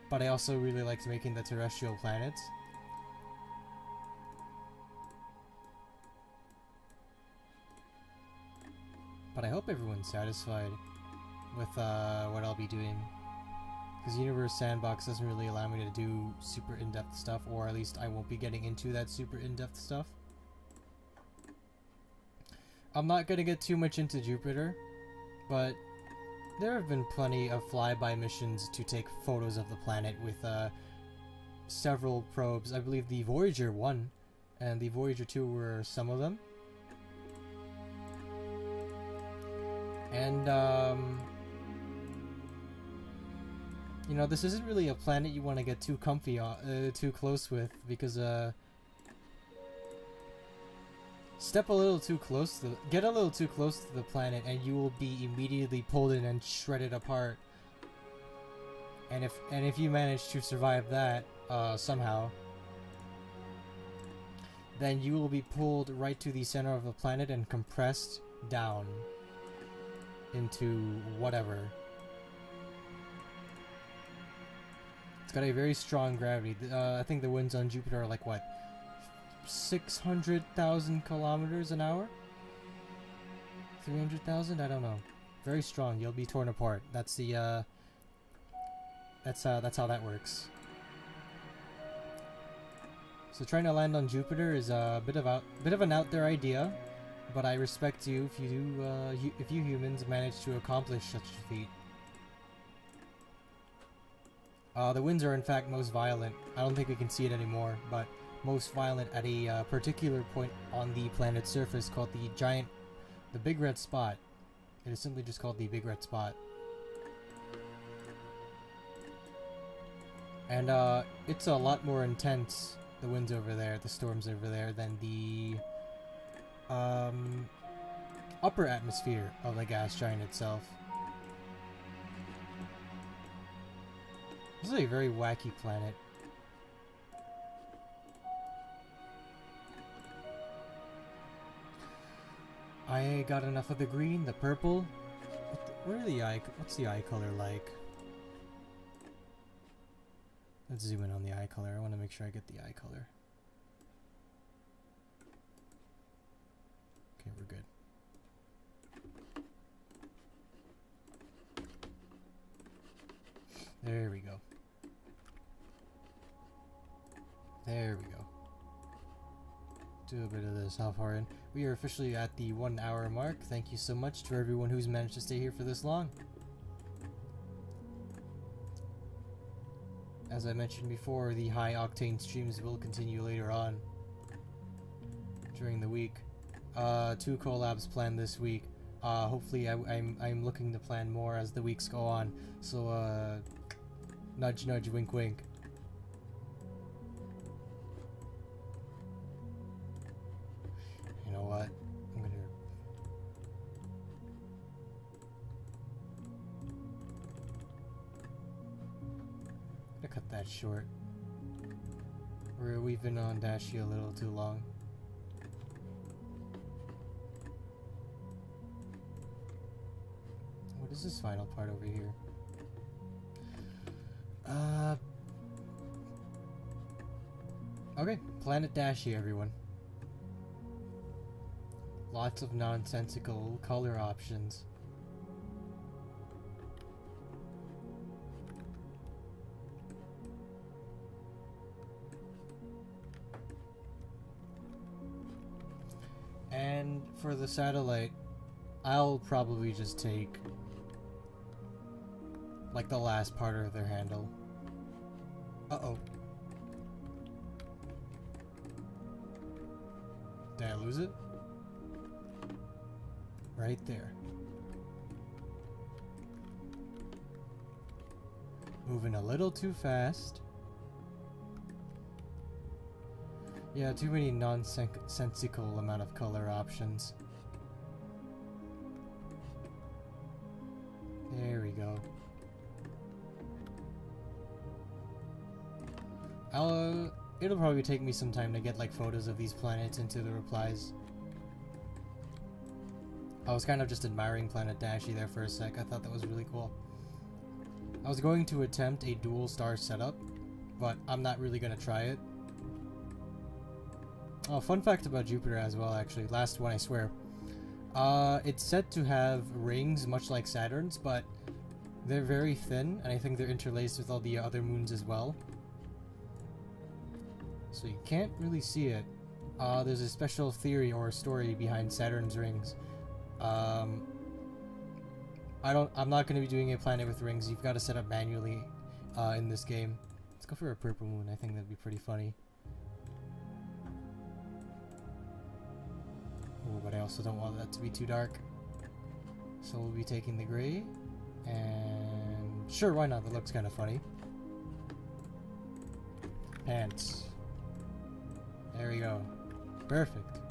but I also really liked making the terrestrial planets. But I hope everyone's satisfied with what I'll be doing. Because Universe Sandbox doesn't really allow me to do super in-depth stuff, or at least I won't be getting into that super in-depth stuff. I'm not going to get too much into Jupiter, but there have been plenty of flyby missions to take photos of the planet with several probes. I believe the Voyager 1 and the Voyager 2 were some of them. And, you know, this isn't really a planet you want to get too comfy on, too close with, because, get a little too close to the planet and you will be immediately pulled in and shredded apart. And if you manage to survive that, somehow, then you will be pulled right to the center of the planet and compressed down into whatever. It's got a very strong gravity. I think the winds on Jupiter are like, what, 600,000 kilometers an hour? 300,000? I don't know. Very strong. You'll be torn apart. That's the, that's how that works. So trying to land on Jupiter is a bit of an out there idea, but I respect you if you humans manage to accomplish such a feat. The winds are in fact most violent. I don't think we can see it anymore, but most violent at a particular point on the planet's surface called the Big Red Spot. It is simply just called the Big Red Spot. And it's a lot more intense, the winds over there, the storms over there, than the upper atmosphere of the gas giant itself. This is a very wacky planet. I got enough of the green, the purple. What's the eye color like? Let's zoom in on the eye color. I want to make sure I get the eye color. Okay, we're good. There we go. There we go. Do a bit of this. How far in? We are officially at the 1 hour mark. Thank you so much to everyone who's managed to stay here for this long. As I mentioned before, the high octane streams will continue later on during the week. 2 collabs planned this week. Hopefully I'm looking to plan more as the weeks go on. So nudge nudge, wink wink. You know what? I'm gonna cut that short. We've been on Dashi a little too long. What is this final part over here? Okay, Planet Dashi, everyone. Lots of nonsensical color options. And for the satellite, I'll probably just take like the last part of their handle. Uh-oh. Did I lose it? Right there. Moving a little too fast. Yeah, too many nonsensical amount of color options. There we go. It'll probably take me some time to get like photos of these planets into the replies. I was kind of just admiring Planet Dashy there for a sec. I thought that was really cool. I was going to attempt a dual star setup, but I'm not really gonna try it. Oh, fun fact about Jupiter as well, actually. Last one, I swear. It's said to have rings much like Saturn's, but they're very thin, and I think they're interlaced with all the other moons as well. So you can't really see it. There's a special theory or story behind Saturn's rings. I'm not going to be doing a planet with rings. You've got to set up manually in this game. Let's go for a purple moon. I think that'd be pretty funny. Ooh, but I also don't want that to be too dark. So we'll be taking the gray. And sure, why not? That looks kind of funny. Pants. There we go. Perfect.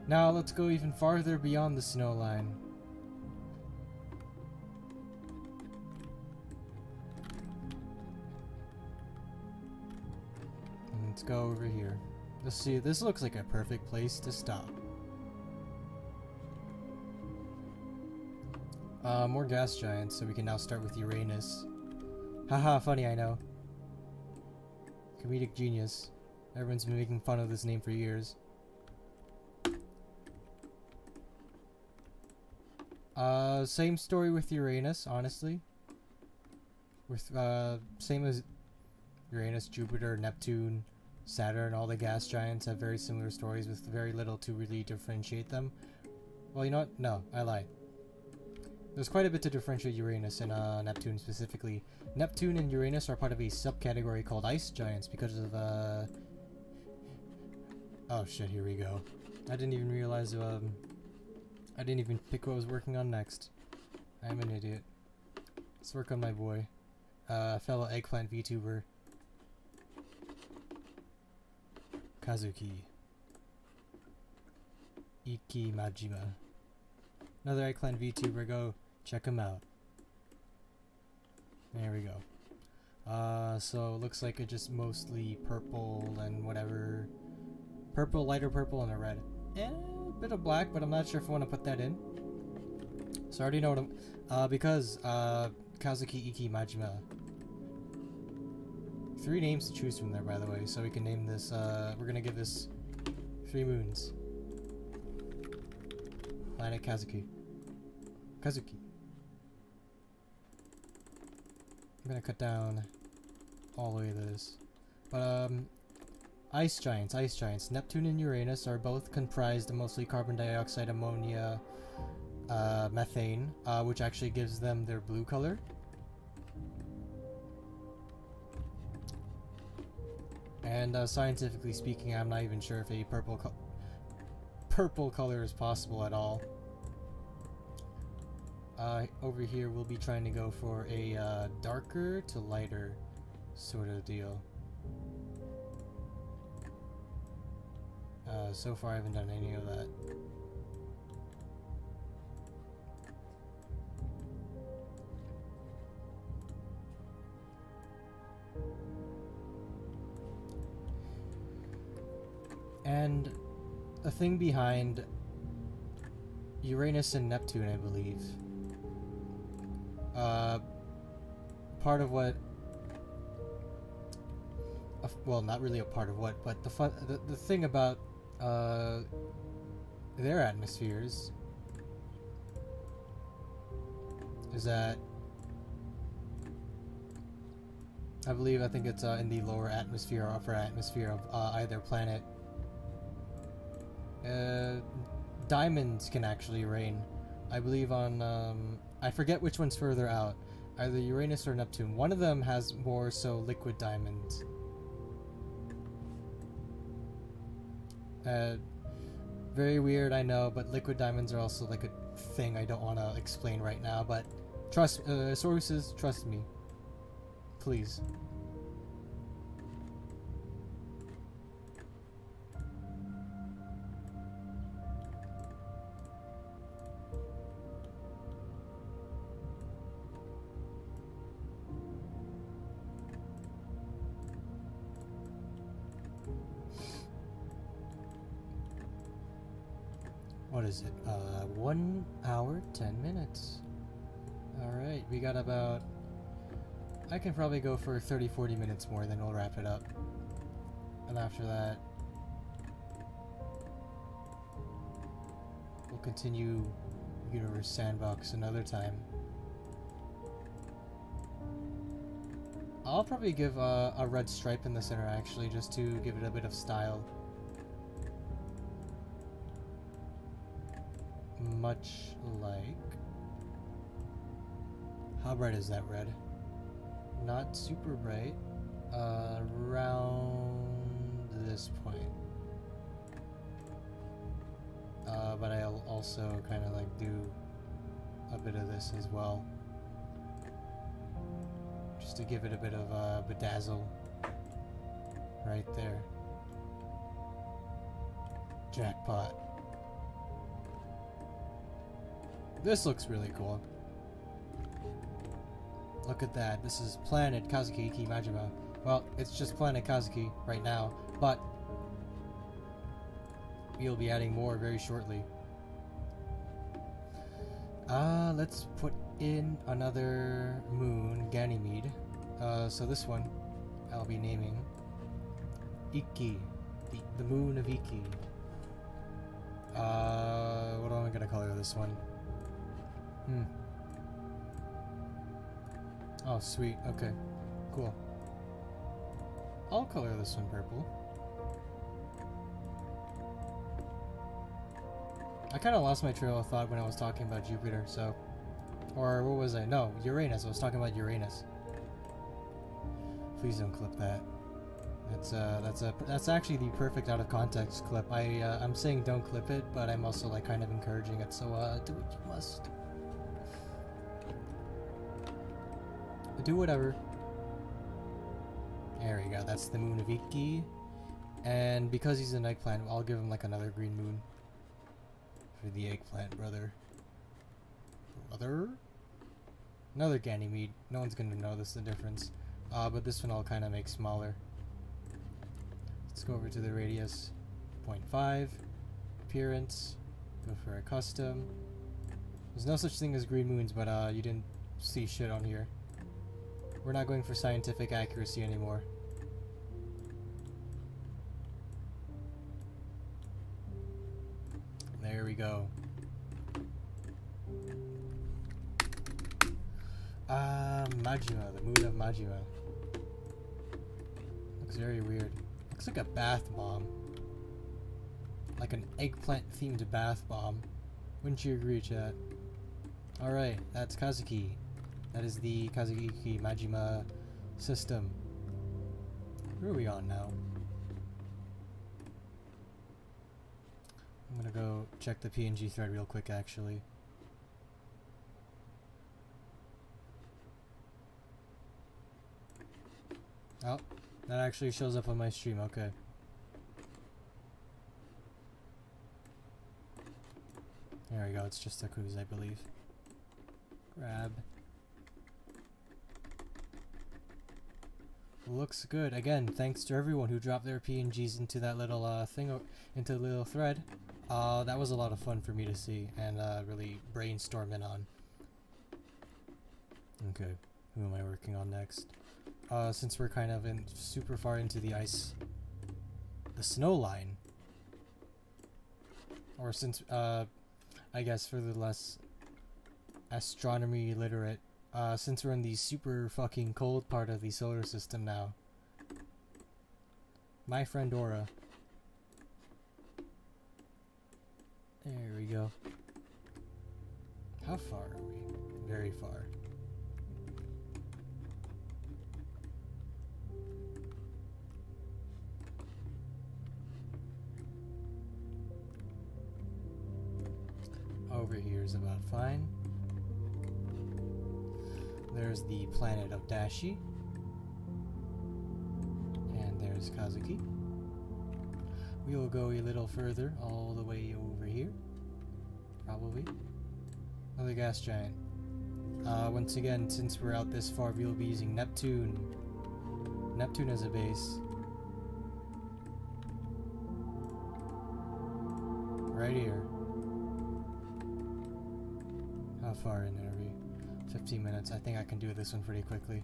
Now let's go even farther beyond the snow line. And let's go over here. Let's see, this looks like a perfect place to stop. More gas giants, so we can now start with Uranus. Haha, funny, I know. Comedic genius. Everyone's been making fun of this name for years. Same story with Uranus, honestly. With, same as Uranus, Jupiter, Neptune, Saturn, all the gas giants have very similar stories with very little to really differentiate them. Well, you know what? No, I lied. There's quite a bit to differentiate Uranus and Neptune specifically. Neptune and Uranus are part of a subcategory called ice giants because of, oh shit, here we go. I didn't even realize, I didn't even pick what I was working on next. I'm an idiot. Let's work on my boy. Fellow eggplant VTuber. Kazuki. Iki Majima. Another eggplant VTuber, go check him out. There we go. So it looks like it's just mostly purple and whatever. Purple, lighter purple, and a red. And a bit of black, but I'm not sure if I want to put that in. So I already know what I'm... because, Kazuki Iki Majima. 3 names to choose from there, by the way, so we can name this, we're gonna give this 3 moons. Planet Kazuki. Kazuki. I'm gonna cut down all the way to this. But, ice giants. Neptune and Uranus are both comprised of mostly carbon dioxide, ammonia, methane, which actually gives them their blue color. And scientifically speaking, I'm not even sure if a purple color is possible at all. Over here, we'll be trying to go for a darker to lighter sort of deal. So far, I haven't done any of that. And a thing behind Uranus and Neptune, I believe. Part of what... well, not really a part of what, but the thing about their atmospheres is that I think it's in the lower atmosphere or upper atmosphere of either planet. Diamonds can actually rain. I believe on, I forget which one's further out. Either Uranus or Neptune. One of them has more so liquid diamonds. Very weird, I know, but liquid diamonds are also like a thing I don't want to explain right now, but trust, sources, trust me. Please. What is it? 1 hour, 10 minutes. Alright, we got about... I can probably go for 30-40 minutes more, then we'll wrap it up. And after that... we'll continue Universe Sandbox another time. I'll probably give a red stripe in the center, actually, just to give it a bit of style. Much like... how bright is that red? Not super bright. Around this point. But I'll also kind of like do a bit of this as well. Just to give it a bit of bedazzle. Right there. Jackpot. This looks really cool. Look at that. This is Planet Kazuki Iki Majima. Well, it's just Planet Kazuki right now, but we'll be adding more very shortly. Let's put in another moon, Ganymede. So this one I'll be naming Iki, the moon of Iki. What am I gonna color this one? Oh, sweet. Okay. Cool. I'll color this one purple. I kind of lost my trail of thought when I was talking about Jupiter, so... or what was I? No, Uranus. I was talking about Uranus. Please don't clip that. That's actually the perfect out of context clip. I'm saying don't clip it, but I'm also like kind of encouraging it, so do what you must. Do whatever. There we go, that's the moon of Iki. And because he's an eggplant, I'll give him like another green moon. For the eggplant, brother. Another Ganymede. No one's gonna notice the difference. But this one I'll kind of make smaller. Let's go over to the radius. 0.5. Appearance. Go for a custom. There's no such thing as green moons, but you didn't see shit on here. We're not going for scientific accuracy anymore. There we go. Majima, the moon of Majima. Looks very weird. Looks like a bath bomb. Like an eggplant themed bath bomb. Wouldn't you agree, chat? Alright, that's Kazuki. That is the Kazuki Iki Majima system. Where are we on now? I'm gonna go check the PNG thread real quick, actually. Oh, that actually shows up on my stream, okay. There we go, it's just a quiz, I believe. Grab. Looks good. Again, thanks to everyone who dropped their PNGs into that little into the little thread. That was a lot of fun for me to see and really brainstorm in on. Okay, who am I working on next? Since we're kind of super far into the ice, the snow line, or since I guess for the less astronomy literate since we're in the super fucking cold part of the solar system now. My friend Aura. There we go. How far are we? Very far. Over here is about fine. There's the planet of Dashi. And there's Kazuki. We will go a little further, all the way over here. Probably. Another gas giant. Once again, since we're out this far, we will be using Neptune. Neptune as a base. Right here. How far in are we? 15 minutes. I think I can do this one pretty quickly.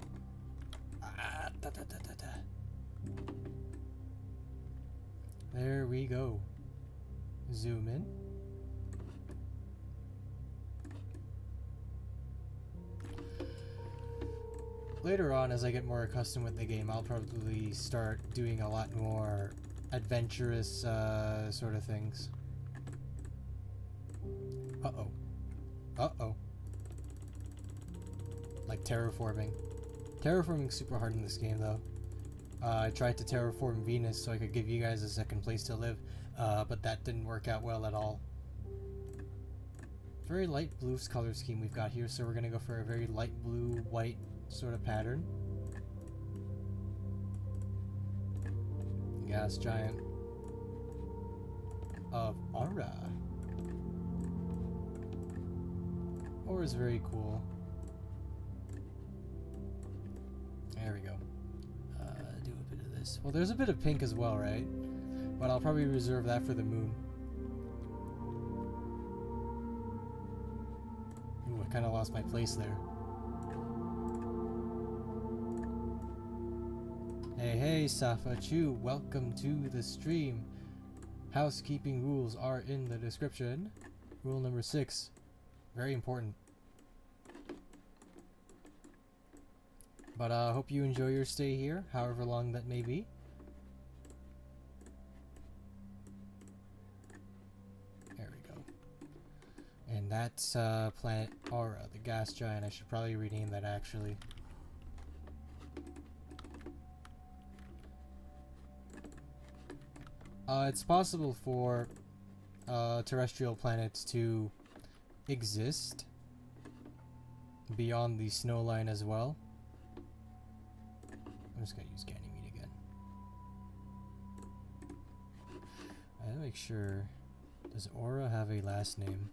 There we go. Zoom in. Later on, as I get more accustomed with the game, I'll probably start doing a lot more adventurous sort of things. Uh-oh. Uh-oh. Like terraforming. Terraforming's super hard in this game, though. I tried to terraform Venus so I could give you guys a second place to live, but that didn't work out well at all. Very light blue color scheme we've got here, so we're gonna go for a very light blue, white sort of pattern. Gas giant of Aura. Aura is very cool. There we go. Do a bit of this. Well, there's a bit of pink as well, right? But I'll probably reserve that for the moon. Ooh, I kind of lost my place there. Hey, Safa Chu, welcome to the stream. Housekeeping rules are in the description. Rule number 6. Very important. But I hope you enjoy your stay here, however long that may be. There we go. And that's planet Aura, the gas giant. I should probably rename that actually. It's possible for terrestrial planets to exist beyond the snow line as well. I'm just gonna use Ganymede again. I gotta make sure. Does Aura have a last name?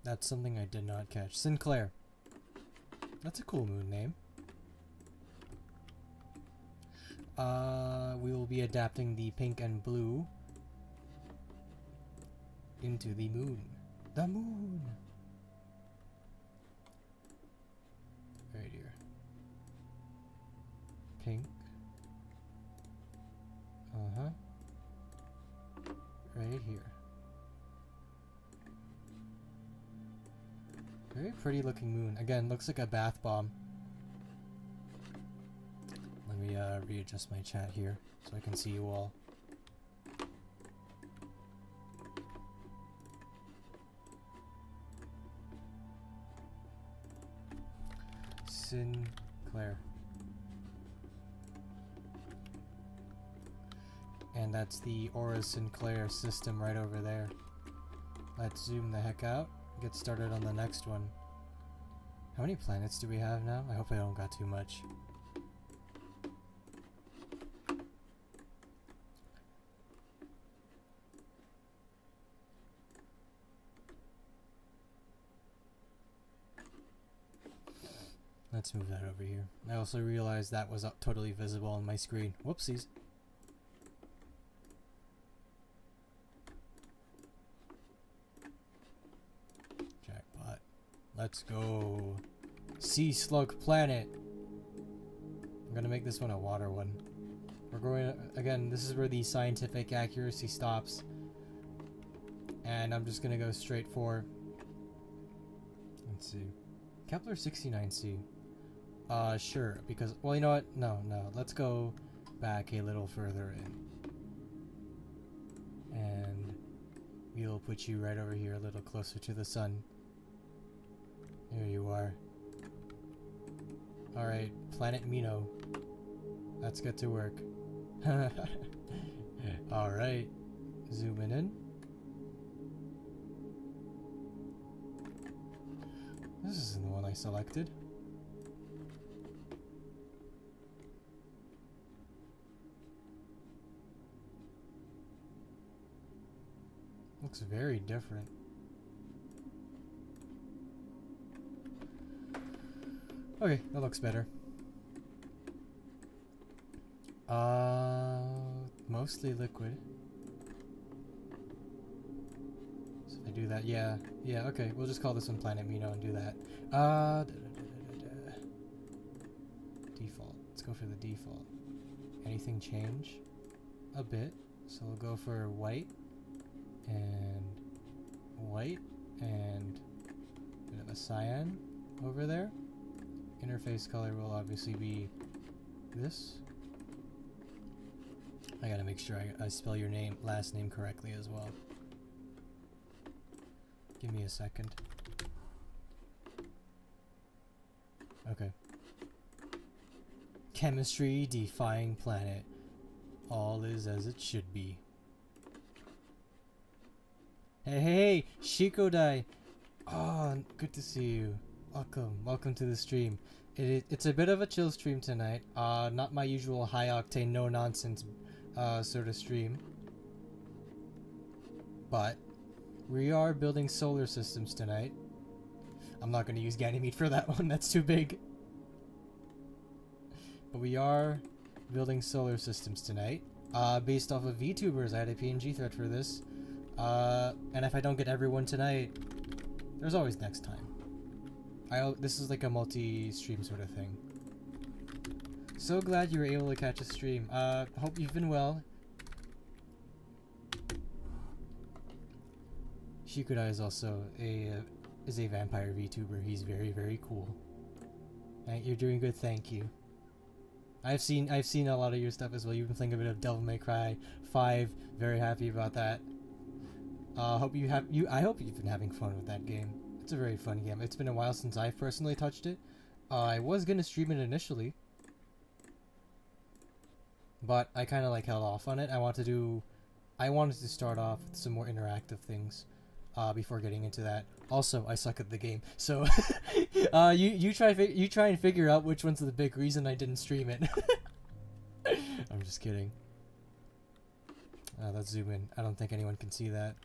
That's something I did not catch. Sinclair. That's a cool moon name. We will be adapting the pink and blue into the moon. The moon! Right here. Pink. Uh-huh. Right here. Very pretty looking moon. Again, looks like a bath bomb. Let me readjust my chat here so I can see you all. Sinclair. And that's the Aura Sinclair system right over there. Let's zoom the heck out. Get started on the next one. How many planets do we have now? I hope I don't got too much. Let's move that over here. I also realized that was totally visible on my screen. Whoopsies. Jackpot. Let's go. Sea Slug Planet. I'm gonna make this one a water one. We're going again, this is where the scientific accuracy stops. And I'm just gonna go straight for Let's see. Kepler 69c. Sure, because, well, you know what? No, let's go back a little further in. And we'll put you right over here a little closer to the sun. There you are. Alright, planet Mino. Let's get to work. Alright, zooming in. This isn't the one I selected. Looks very different. Okay, that looks better. Mostly liquid. So if I do that, yeah, okay, we'll just call this one Planet Mino and do that. Default. Let's go for the default. Anything change? A bit. So we'll go for white and a bit of a cyan over there. Interface color will obviously be this. I gotta make sure I spell your last name correctly as well. Give me a second. Okay. Chemistry defying planet. All is as it should be. Hey, Shikodai! Oh, good to see you. Welcome to the stream. It's a bit of a chill stream tonight. Not my usual high octane, no nonsense sort of stream. But we are building solar systems tonight. I'm not going to use Ganymede for that one, that's too big. But we are building solar systems tonight. Based off of VTubers, I had a PNG thread for this. And if I don't get everyone tonight, there's always next time. This is like a multi-stream sort of thing. So glad you were able to catch a stream. Hope you've been well. Shikuda is also a vampire VTuber. He's very, very cool. You're doing good, thank you. I've seen a lot of your stuff as well. You've been playing a bit of Devil May Cry 5. Very happy about that. I hope you've been having fun with that game. It's a very fun game. It's been a while since I've personally touched it. I was gonna stream it initially, but I kind of like held off on it. I wanted to start off with some more interactive things before getting into that. Also, I suck at the game, so you try and figure out which one's the big reason I didn't stream it. I'm just kidding. Let's zoom in. I don't think anyone can see that.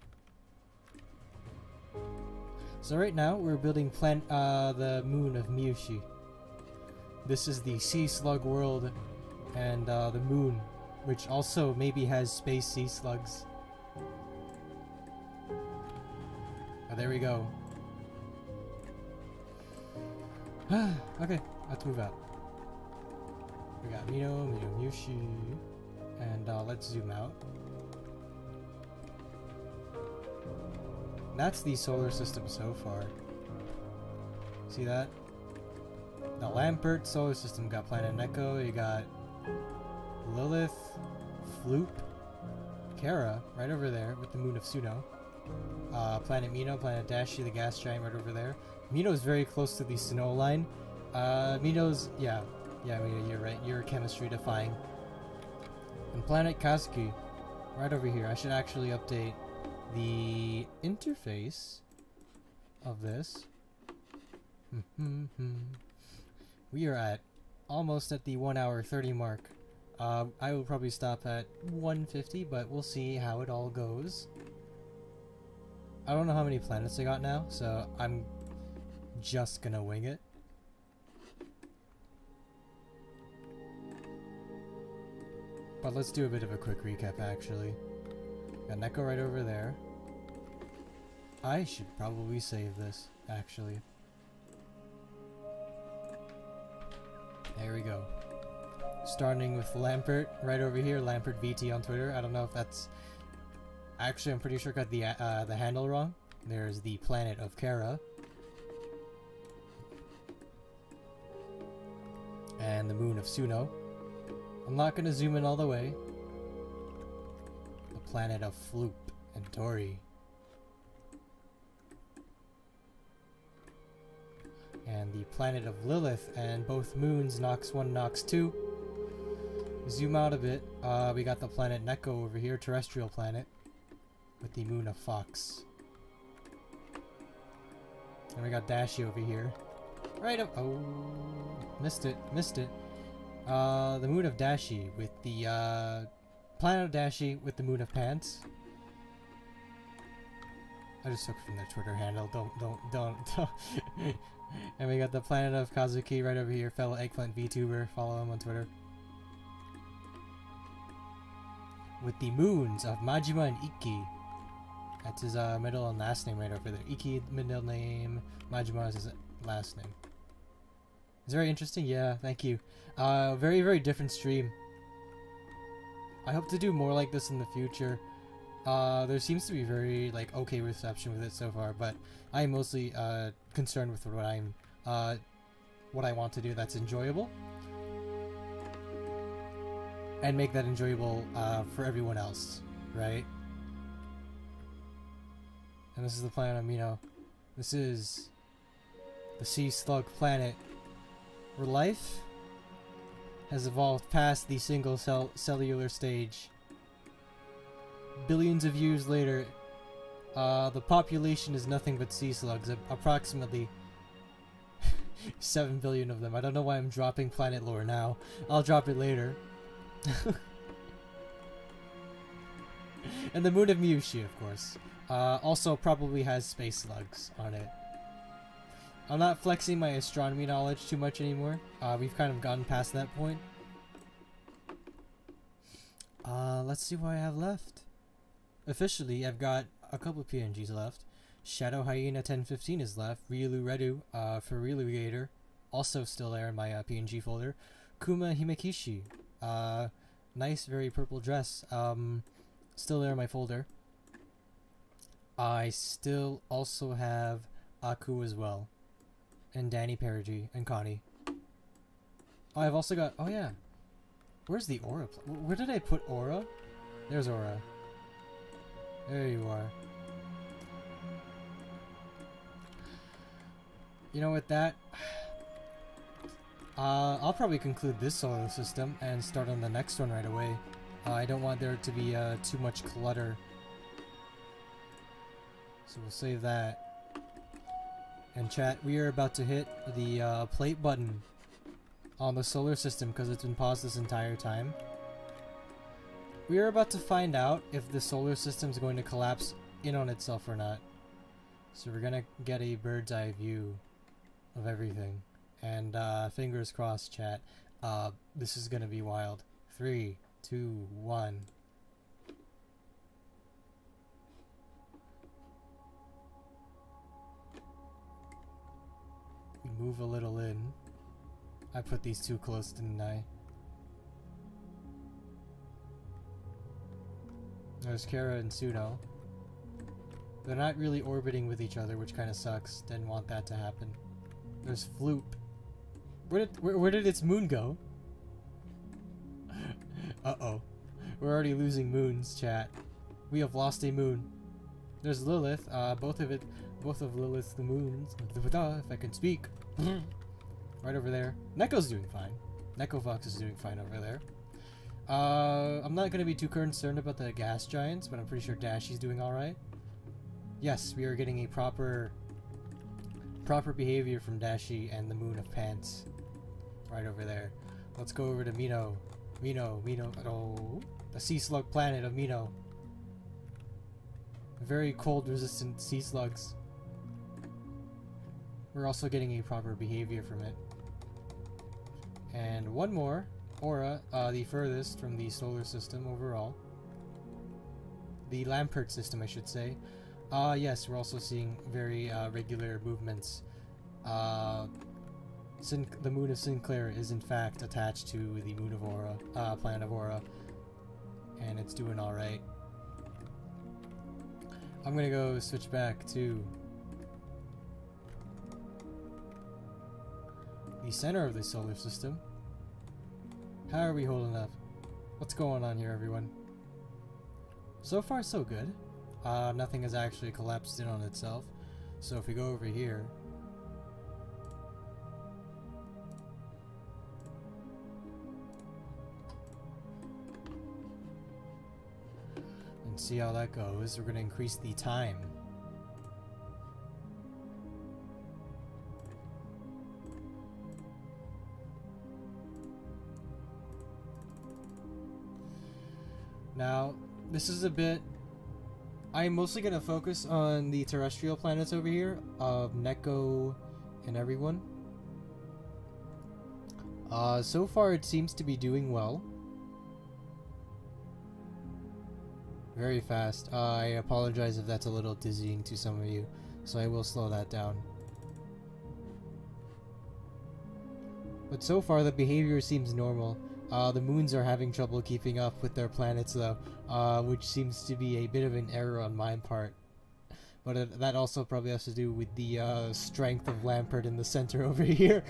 So right now we're building the moon of Miyushi. This is the sea slug world, and the moon, which also maybe has space sea slugs. Oh, there we go. Okay, let's move out. We got Mino, Miyushi, and let's zoom out. That's the solar system so far. See that? The Lampert solar system got Planet Neko, you got Lilith, Floop, Kara, right over there with the moon of Suno. Planet Mino, Planet Dashi, the gas giant right over there. Mino is very close to the snow line. Mino's, yeah, Mino, you're right, you're chemistry defying. And Planet Kazuki, right over here. I should actually update the interface of this. We are at almost at the 1 hour 30 mark. I will probably stop at 150, but we'll see how it all goes. I don't know how many planets I got now, so I'm just gonna wing it. But let's do a bit of a quick recap actually. Got Neko right over there. I should probably save this, actually. There we go. Starting with Lampert right over here, Lampert VT on Twitter. I don't know if that's... Actually, I'm pretty sure I got the handle wrong. There's the planet of Kara. and the moon of Suno. I'm not going to zoom in all the way. The planet of Floop and Tori. And the planet of Lilith and both moons, Nox 1, Nox 2. Zoom out a bit. We got the planet Neko over here, terrestrial planet, with the moon of Fox. And we got Dashi over here. Right up. Oh, missed it. The moon of Dashi with the planet of Dashi with the moon of Pants. I just took from their Twitter handle. Don't. And we got the planet of Kazuki right over here. Fellow Eggplant VTuber. Follow him on Twitter. With the moons of Majima and Ikki. That's his middle and last name right over there. Ikki, middle name. Majima is his last name. It's very interesting. Yeah, thank you. Very, very different stream. I hope to do more like this in the future. There seems to be very okay reception with it so far, but I am mostly concerned with what I want to do that's enjoyable, and make that enjoyable for everyone else, right? And this is the planet Amino. This is the sea slug planet where life has evolved past the single cellular stage. Billions of years later, the population is nothing but sea slugs, approximately 7 billion of them. I don't know why I'm dropping planet lore now. I'll drop it later. And the moon of Miyushi, of course. Also probably has space slugs on it. I'm not flexing my astronomy knowledge too much anymore. We've kind of gotten past that point. Let's see what I have left. Officially, I've got a couple PNGs left. Shadow Hyena 1015 is left. Ryulu Redu for Ryulu Gator, also still there in my PNG folder. Kuma Himekishi, nice, very purple dress, still there in my folder. I still also have Aku as well, and Danny Perigi and Connie. Oh, I've also got. Oh yeah, where's the Aura? Where did I put Aura? There's Aura. There you are. You know, with that, I'll probably conclude this solar system and start on the next one right away. I don't want there to be too much clutter. So we'll save that. And chat, we are about to hit the plate button on the solar system because it's been paused this entire time. We are about to find out if the solar system is going to collapse in on itself or not. So we're gonna get a bird's eye view of everything. And fingers crossed, chat. This is gonna be wild. 3, 2, 1. We move a little in. I put these too close, didn't I? There's Kara and Suno. They're not really orbiting with each other, which kind of sucks. Didn't want that to happen. There's Floop. Where did its moon go? Uh-oh. We're already losing moons, chat. We have lost a moon. There's Lilith. Both of Lilith's the moons. If I can speak. Right over there. Neko's doing fine. Neko Fox is doing fine over there. I'm not going to be too concerned about the gas giants, but I'm pretty sure Dashi's doing alright. Yes, we are getting a proper behavior from Dashi and the moon of Pants. Right over there. Let's go over to Mino. Mino. Oh, the sea slug planet of Mino. Very cold resistant sea slugs. We're also getting a proper behavior from it. And one more. Aura, the furthest from the solar system overall. The Lampert system, I should say. Yes, we're also seeing very regular movements. The moon of Sinclair is in fact attached to the moon of Aura, planet of Aura. And it's doing alright. I'm gonna go switch back to the center of the solar system. How are we holding up? What's going on here, everyone? So far, so good. Nothing has actually collapsed in on itself. So if we go over here... and see how that goes, we're going to increase the time. Now, this is a bit... I'm mostly going to focus on the terrestrial planets over here, of Neko and everyone. So far it seems to be doing well. Very fast. I apologize if that's a little dizzying to some of you, so I will slow that down. But so far the behavior seems normal. The moons are having trouble keeping up with their planets though, which seems to be a bit of an error on my part. But that also probably has to do with the strength of Lampert in the center over here.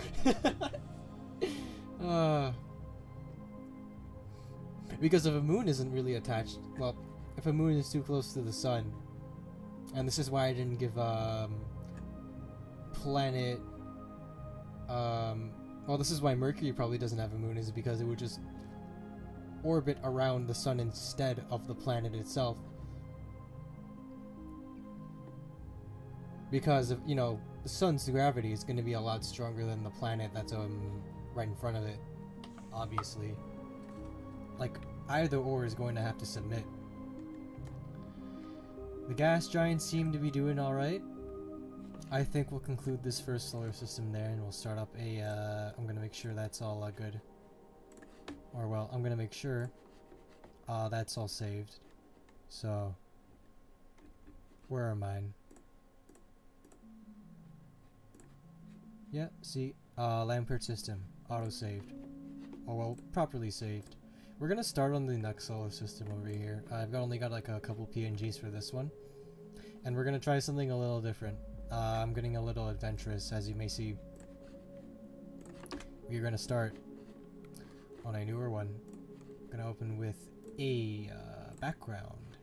Because if a moon isn't really attached, well, if a moon is too close to the sun, and this is why I didn't give planet well, this is why Mercury probably doesn't have a moon, is because it would just orbit around the sun instead of the planet itself. Because of, you know, the sun's gravity is going to be a lot stronger than the planet that's right in front of it, obviously. Like, either or is going to have to submit. The gas giants seem to be doing alright. I think we'll conclude this first solar system there, and we'll start up a, I'm gonna make sure that's all good. Or, well, I'm gonna make sure that's all saved. So, where are mine? Yeah, see, Lampert system, auto-saved. Oh, well, properly saved. We're gonna start on the next solar system over here. I've only got like a couple PNGs for this one. And we're gonna try something a little different. I'm getting a little adventurous, as you may see. We're gonna start on a newer one. I'm gonna open with a background.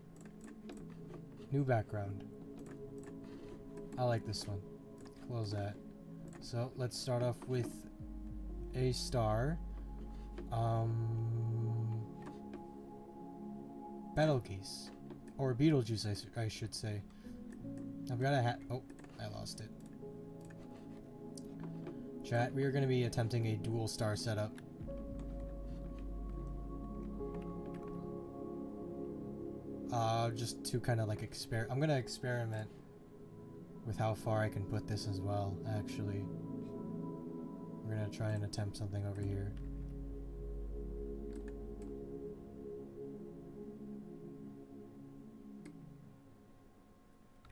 New background. I like this one. Close that. So let's start off with a star. Betelgeuse. Or Betelgeuse, I should say. I've got a hat. Oh, I lost it. Chat, we are going to be attempting a dual star setup. Just to kind of like I'm going to experiment with how far I can put this as well, actually. We're going to try and attempt something over here.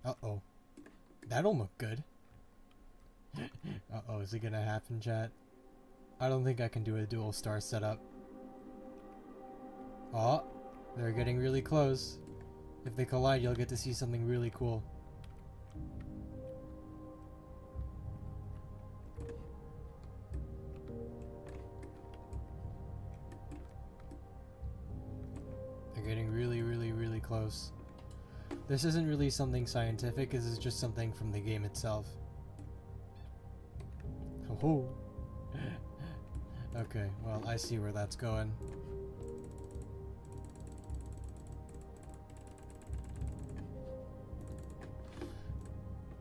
Uh-oh. That'll look good. Uh-oh, is it gonna happen, chat? I don't think I can do a dual star setup. Oh, they're getting really close. If they collide, you'll get to see something really cool. They're getting really, really, really close. This isn't really something scientific, this is just something from the game itself. Oh. Okay, well, I see where that's going.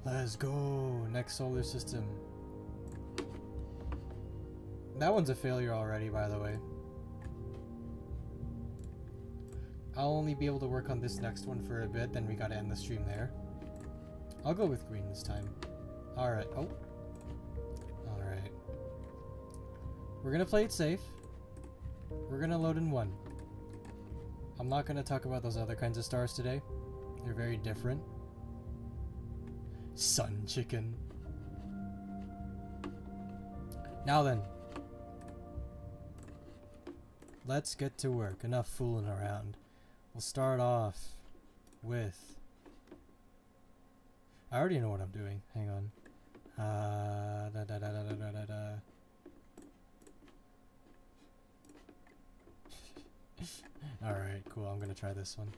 Let's go! Next solar system. That one's a failure already, by the way. I'll only be able to work on this next one for a bit, then we gotta end the stream there. I'll go with green this time. Alright. Oh. Alright. We're gonna play it safe. We're gonna load in one. I'm not gonna talk about those other kinds of stars today. They're very different. Sun chicken. Now then. Let's get to work. Enough fooling around. We'll start off with... I already know what I'm doing. Hang on. Alright, cool. I'm gonna try this one.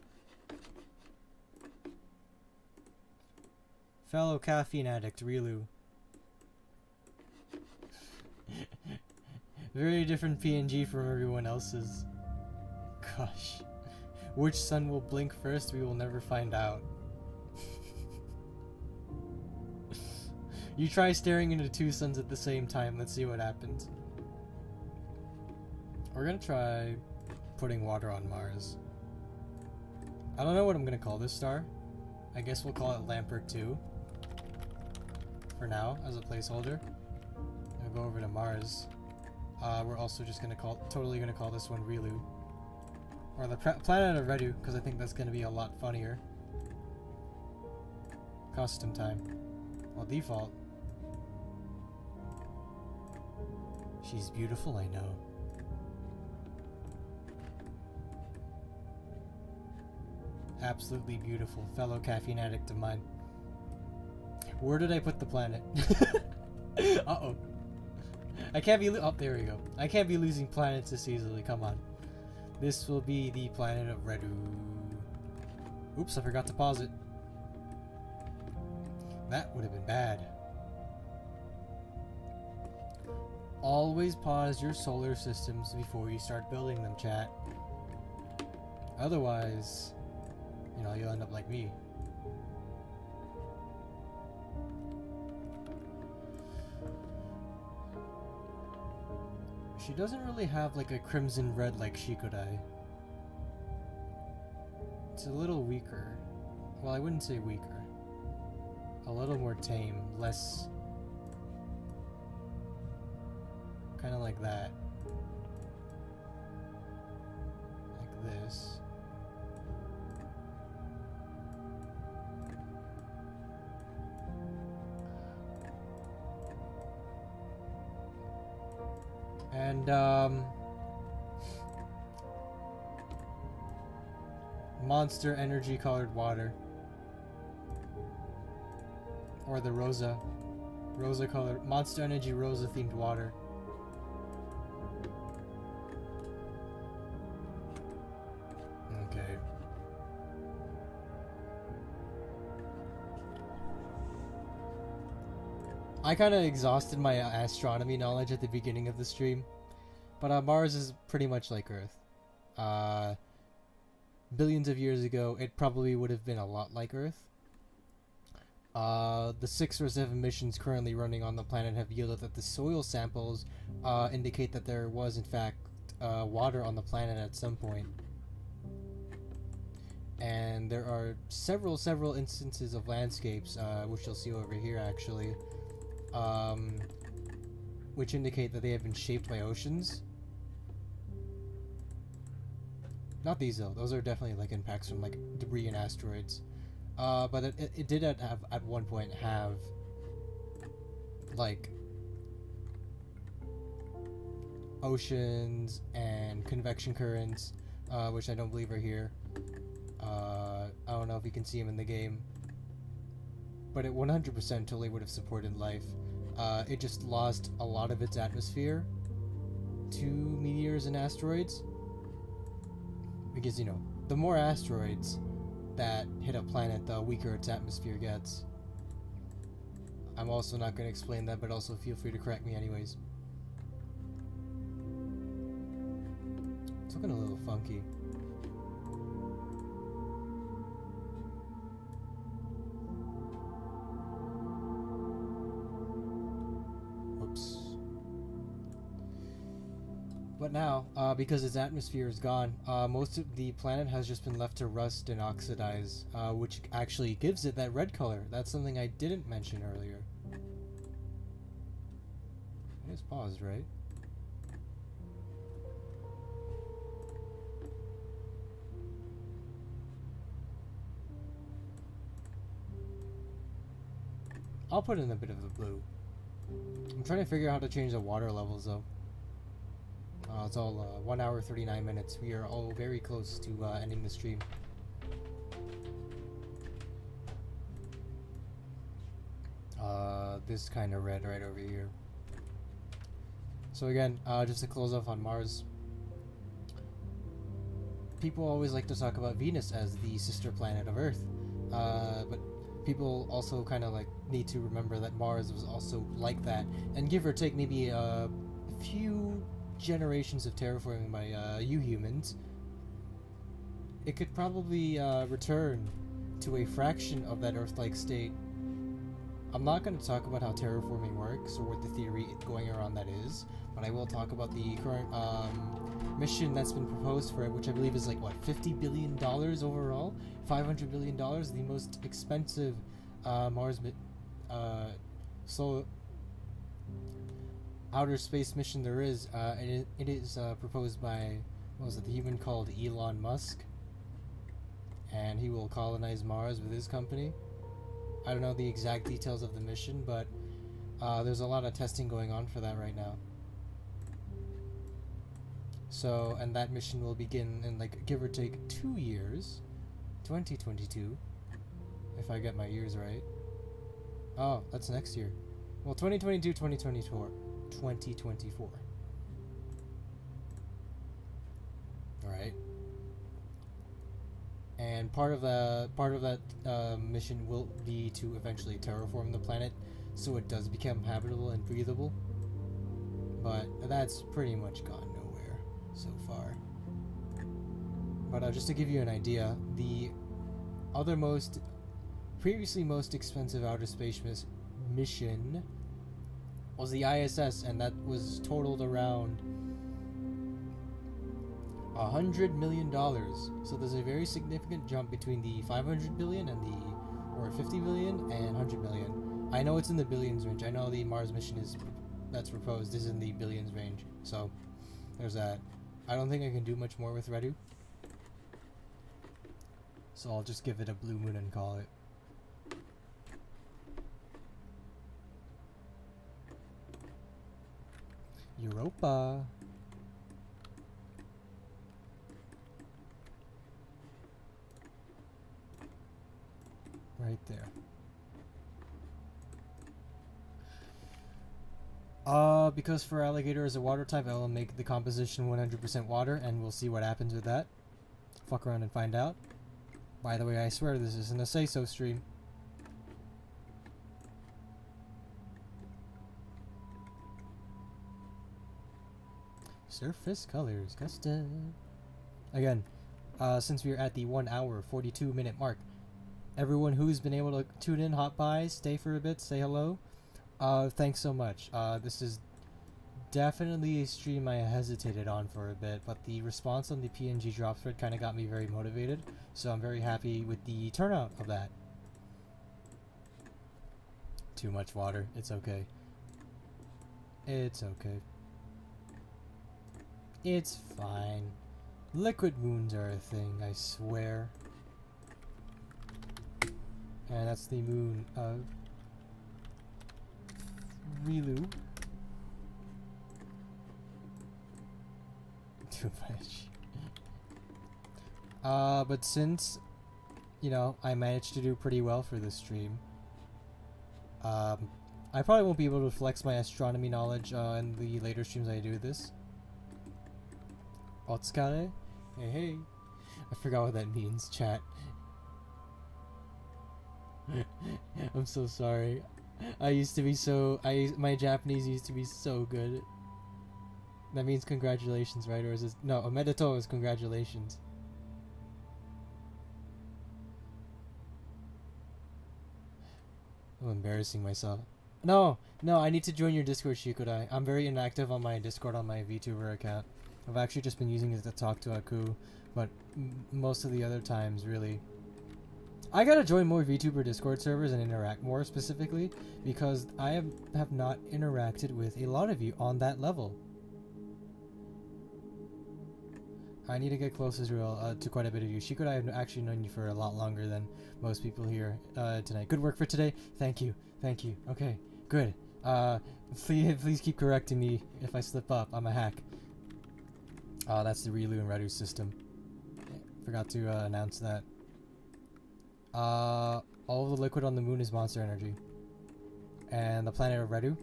Fellow caffeine addict, Rilu. Very different PNG from everyone else's. Gosh. Which sun will blink first, we will never find out. You try staring into two suns at the same time, let's see what happens. We're gonna try putting water on Mars. I don't know what I'm gonna call this star. I guess we'll call it Lampert 2. For now, as a placeholder. I'll go over to Mars. We're also just totally gonna call this one Rilu. Or the planet of Redu, because I think that's gonna be a lot funnier. Custom time. Well, default. She's beautiful, I know. Absolutely beautiful, fellow caffeine addict of mine. Where did I put the planet? Uh-oh. I can't be oh, there we go. I can't be losing planets this easily, come on. This will be the planet of Redu. Oops, I forgot to pause it. That would have been bad. Always pause your solar systems before you start building them, chat. Otherwise, you know, you'll end up like me. She doesn't really have like a crimson red like Shikudai. It's a little weaker. Well, I wouldn't say weaker. A little more tame, less kind of like that. Like this. And Monster energy colored water. Or the Rosa colored Monster Energy Rosa themed water. Okay. I kind of exhausted my astronomy knowledge at the beginning of the stream, but Mars is pretty much like Earth. Billions of years ago, it probably would have been a lot like Earth. The 6 or 7 missions currently running on the planet have yielded that the soil samples indicate that there was in fact water on the planet at some point. And there are several instances of landscapes, which you'll see over here actually, which indicate that they have been shaped by oceans. Not these though, those are definitely like impacts from like debris and asteroids. But it did have at one point have like oceans and convection currents, which I don't believe are here. I don't know if you can see them in the game, but it 100% totally would have supported life. It just lost a lot of its atmosphere to meteors and asteroids, because, you know, the more asteroids that hit a planet, the weaker its atmosphere gets. I'm also not going to explain that, but also feel free to correct me anyways. It's looking a little funky. Whoops. But now, because its atmosphere is gone, most of the planet has just been left to rust and oxidize, which actually gives it that red color. That's something I didn't mention earlier. It is paused, right? I'll put in a bit of the blue. I'm trying to figure out how to change the water levels though. It's all 1 hour 39 minutes. We are all very close to ending the stream. This kind of red right over here. So again, just to close off on Mars. people always like to talk about Venus as the sister planet of Earth, but people also kind of like need to remember that Mars was also like that, and give or take maybe a few generations of terraforming by you humans, it could probably return to a fraction of that Earth-like state. I'm not going to talk about how terraforming works or what the theory going around that is, but I will talk about the current mission that's been proposed for it, which I believe is like, what, $50 billion overall? $500 billion, the most expensive Mars outer space mission there is, and it is proposed by, what was it, the human called Elon Musk, and he will colonize Mars with his company. I don't know the exact details of the mission, but there's a lot of testing going on for that right now. So, and that mission will begin in, like, give or take 2 years, 2022, if I get my years right. Oh, that's next year. Well, 2022, 2024, 2024. Alright. And part of that mission will be to eventually terraform the planet so it does become habitable and breathable. But that's pretty much gone nowhere so far. But just to give you an idea, the other previously most expensive outer space mission was the ISS, and that was totaled around $100 million. So there's a very significant jump between the 500 billion and or 50 billion and 100 million. I know it's in the billions range. I know the Mars mission that's proposed is in the billions range. So there's that. I don't think I can do much more with Redu. So I'll just give it a blue moon and call it. Europa. Right there. Because for alligator is a water type, I will make the composition 100% water, and we'll see what happens with that. Fuck around and find out. By the way, I swear this isn't a say-so stream. Surface colors, custom. Again, since we're at the 1 hour, 42 minute mark, everyone who's been able to tune in, hop by, stay for a bit, say hello. Thanks so much. This is definitely a stream I hesitated on for a bit, but the response on the PNG drop thread kind of got me very motivated, so I'm very happy with the turnout of that. Too much water. It's okay. It's okay. It's fine. Liquid moons are a thing, I swear. And that's the moon of Rilu. Too much. But since, you know, I managed to do pretty well for this stream, I probably won't be able to flex my astronomy knowledge in the later streams I do this. Otsukare? Hey, hey. I forgot what that means, chat. I'm so sorry. My Japanese used to be so good. That means congratulations, right? Or is this, no, omedetou is congratulations. I'm embarrassing myself. No, I need to join your Discord, Shikudai. I'm very inactive on my Discord on my VTuber account. I've actually just been using it to talk to Aku, but most of the other times, really. I gotta join more VTuber Discord servers and interact more specifically, because I have not interacted with a lot of you on that level. I need to get close, Israel, to quite a bit of you. Shikura, I've actually known you for a lot longer than most people here tonight. Good work for today. Thank you. Okay, good. Please keep correcting me if I slip up. I'm a hack. That's the Rilu and Redu system. Forgot to announce that. All of the liquid on the moon is monster energy. And the planet of Redu.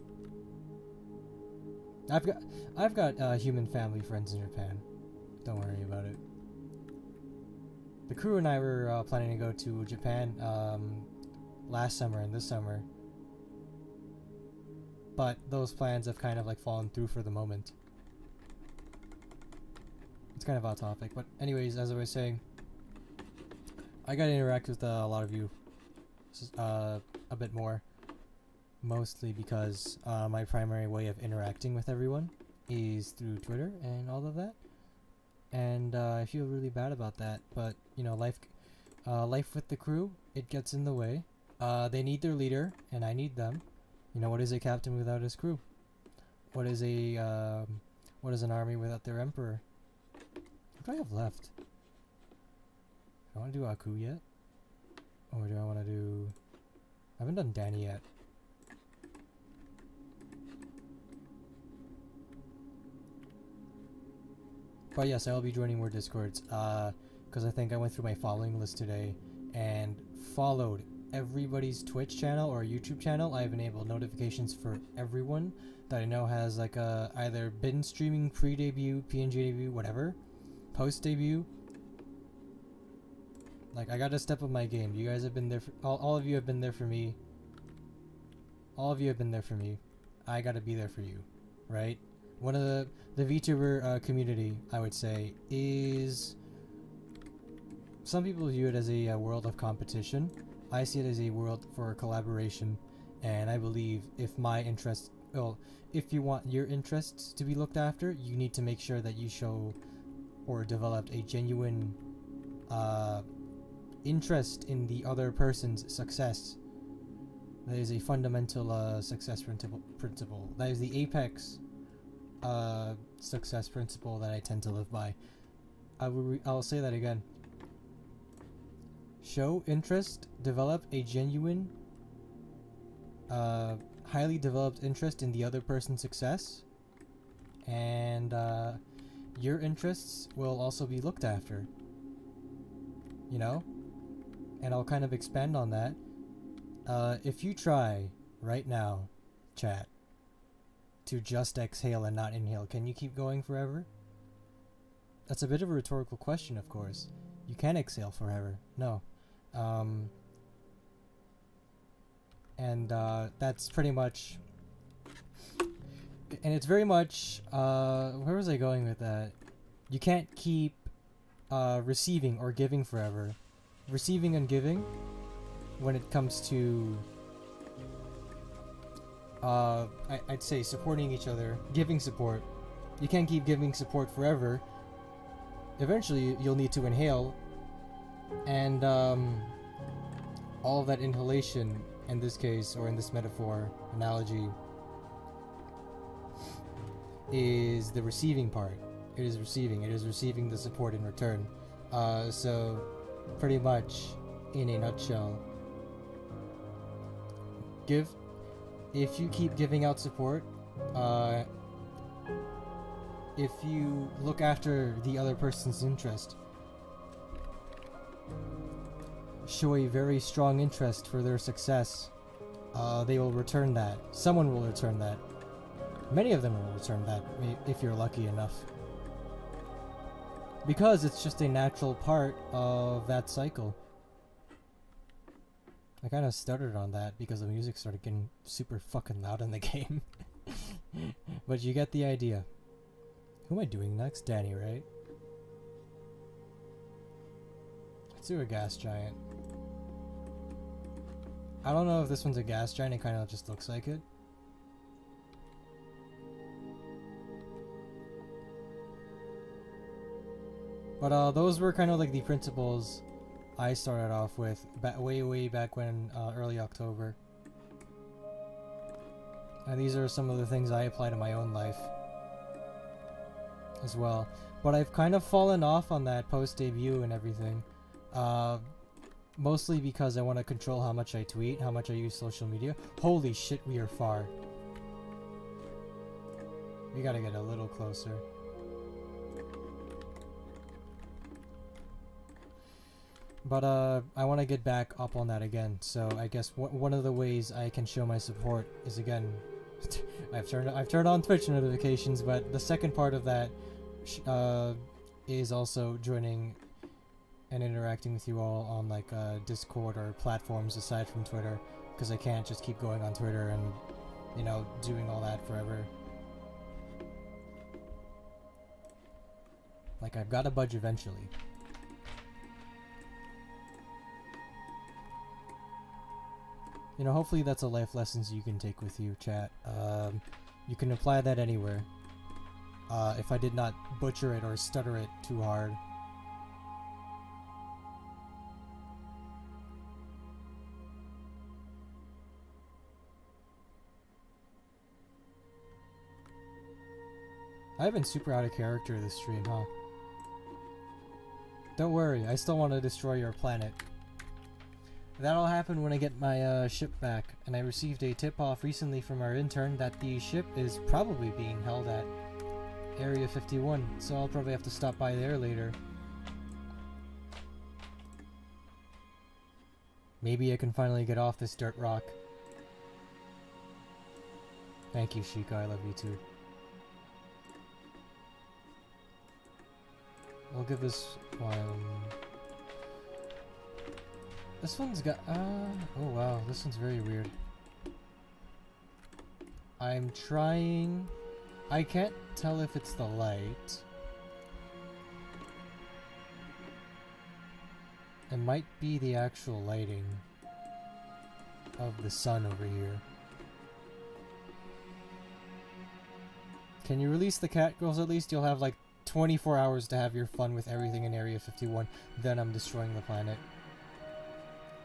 I've got human family friends in Japan. Don't worry about it. The crew and I were planning to go to Japan last summer and this summer, but those plans have kind of like fallen through for the moment. It's kind of off topic, but anyways, as I was saying, I got to interact with a lot of you a bit more, mostly because my primary way of interacting with everyone is through Twitter and all of that, and I feel really bad about that, but you know, life with the crew, it gets in the way. They need their leader, and I need them. You know, what is a captain without his crew? What is an army without their emperor? What do I have left? Do I want to do Aku yet? Or do I want to do... I haven't done Danny yet. But yes, I will be joining more Discords, because I think I went through my following list today and followed everybody's Twitch channel or YouTube channel. I have enabled notifications for everyone that I know has like either been streaming pre-debut, PNG debut, whatever, post-debut. Like, I gotta step up my game. You guys have been there for, all of you have been there for me. All of you have been there for me. I gotta be there for you, right? One of the VTuber community, I would say, is... Some people view it as a world of competition. I see it as a world for collaboration, and I believe if my interest... Well, if you want your interests to be looked after, you need to make sure that you show or developed a genuine interest in the other person's success. That is a fundamental success principle. That is the apex success principle that I tend to live by. I'll say that again. Show interest, develop a genuine, highly developed interest in the other person's success, and your interests will also be looked after. You know? And I'll kind of expand on that. If you try right now, chat, to just exhale and not inhale, can you keep going forever? That's a bit of a rhetorical question, of course. You can exhale forever. No. That's pretty much... And it's very much... where was I going with that? You can't keep receiving or giving forever. Receiving and giving, when it comes to... I'd say supporting each other, giving support. You can't keep giving support forever. Eventually, you'll need to inhale, and all of that inhalation, in this case, or in this metaphor, analogy, is the receiving part. It is receiving the support in return. So, pretty much, in a nutshell, if you keep giving out support, if you look after the other person's interest, show a very strong interest for their success, they will return that. Someone will return that. Many of them will return that, if you're lucky enough. Because it's just a natural part of that cycle. I kind of stuttered on that because the music started getting super fucking loud in the game. But you get the idea. Who am I doing next? Danny, right? Let's do a gas giant. I don't know if this one's a gas giant, it kind of just looks like it. But those were kind of like the principles I started off with way back when, early October. And these are some of the things I apply to my own life as well. But I've kind of fallen off on that post-debut and everything. Mostly because I want to control how much I tweet, how much I use social media. Holy shit, we are far. We gotta get a little closer. But I want to get back up on that again. So I guess one of the ways I can show my support is, again, I've turned on Twitch notifications. But the second part of that is also joining and interacting with you all on like Discord or platforms aside from Twitter, because I can't just keep going on Twitter and, you know, doing all that forever. Like, I've got to budge eventually. You know, hopefully that's a life lessons you can take with you, chat. You can apply that anywhere. If I did not butcher it or stutter it too hard. I've been super out of character this stream, huh? Don't worry, I still want to destroy your planet. That'll happen when I get my ship back, and I received a tip-off recently from our intern that the ship is probably being held at Area 51, so I'll probably have to stop by there later. Maybe I can finally get off this dirt rock. Thank you, Sheikah, I love you too. I'll give this one... This one's got... oh wow, this one's very weird. I'm trying... I can't tell if it's the light. It might be the actual lighting of the sun over here. Can you release the cat girls at least? You'll have like 24 hours to have your fun with everything in Area 51. Then I'm destroying the planet.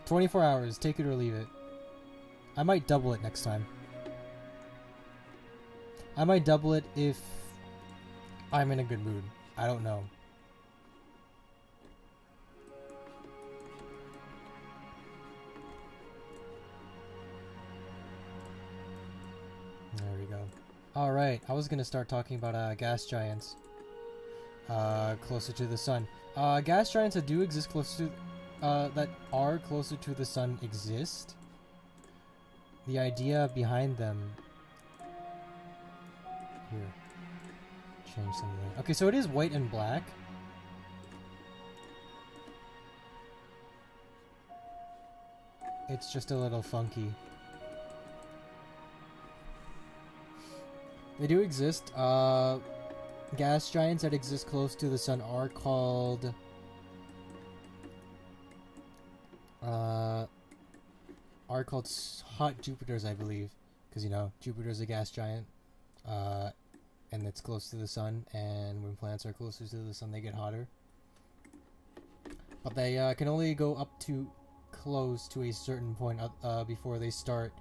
24 hours, take it or leave it. I might double it next time. I might double it if I'm in a good mood. I don't know. There we go. Alright, I was gonna start talking about gas giants. Closer to the sun. Gas giants that do exist closer to... that are closer to the sun exist. The idea behind them... Here. Change something. Okay, so it is white and black. It's just a little funky. They do exist. Gas giants that exist close to the sun are called... hot Jupiters, I believe, because you know Jupiter's a gas giant, and it's close to the sun, and when planets are closer to the sun they get hotter, but they can only go up to close to a certain point before they start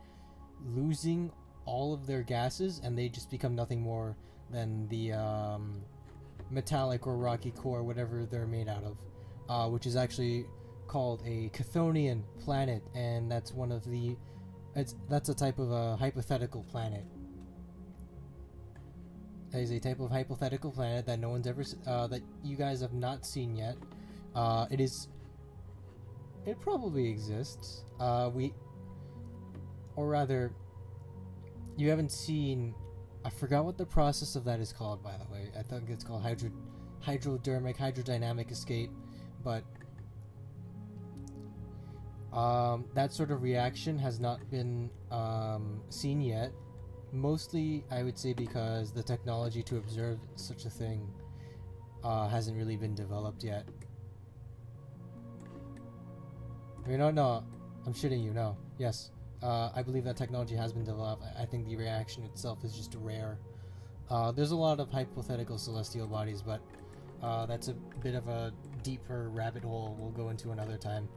losing all of their gases, and they just become nothing more than the metallic or rocky core, whatever they're made out of, which is actually called a Chthonian planet, and that's one of the... that's a type of a hypothetical planet. It is a type of hypothetical planet that no one's ever... that you guys have not seen yet. It probably exists. Or rather, you haven't seen... I forgot what the process of that is called, by the way. I think it's called hydrodynamic escape, but... that sort of reaction has not been seen yet. Mostly, I would say, because the technology to observe such a thing hasn't really been developed yet. No, I'm shitting you, no. Yes, I believe that technology has been developed. I think the reaction itself is just rare. There's a lot of hypothetical celestial bodies, but that's a bit of a deeper rabbit hole we'll go into another time.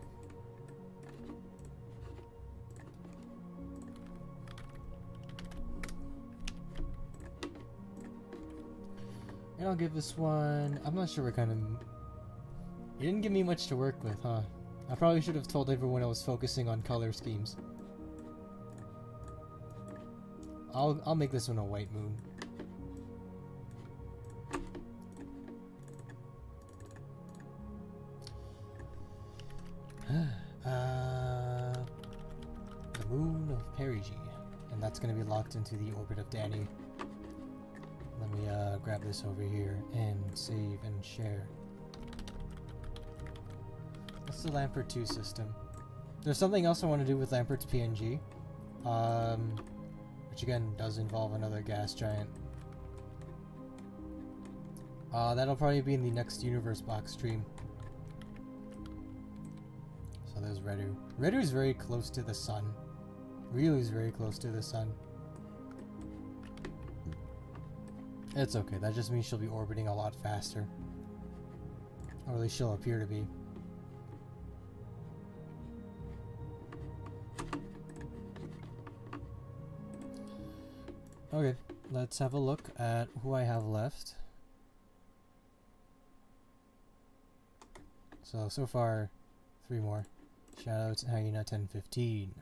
And I'll give this one... I'm not sure what kind of... You didn't give me much to work with, huh? I probably should have told everyone I was focusing on color schemes. I'll make this one a white moon. The moon of Perigee. And that's going to be locked into the orbit of Danny. Let me grab this over here and save and share. That's the Lampert 2 system. There's something else I want to do with Lampert's PNG, which again does involve another gas giant. That'll probably be in the next Universe Box stream. So there's Redu. Redu is very close to the sun. Really is very close to the sun. It's okay, that just means she'll be orbiting a lot faster. Or at least she'll appear to be. Okay, let's have a look at who I have left. So far, 3 more. Shoutouts, Hyena 1015,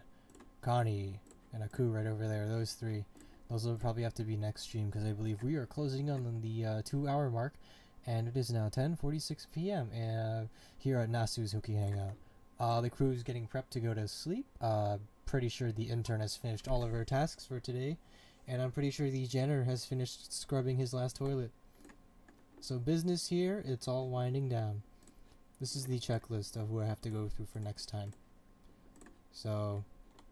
Connie, and Aku right over there. Those 3. Those will probably have to be next stream because I believe we are closing on the 2-hour mark, and it is now 10:46 p.m. Here at Nasu's Hookie Hangout. The crew is getting prepped to go to sleep. Pretty sure the intern has finished all of her tasks for today, and I'm pretty sure the janitor has finished scrubbing his last toilet. So business here, it's all winding down. This is the checklist of who I have to go through for next time. So,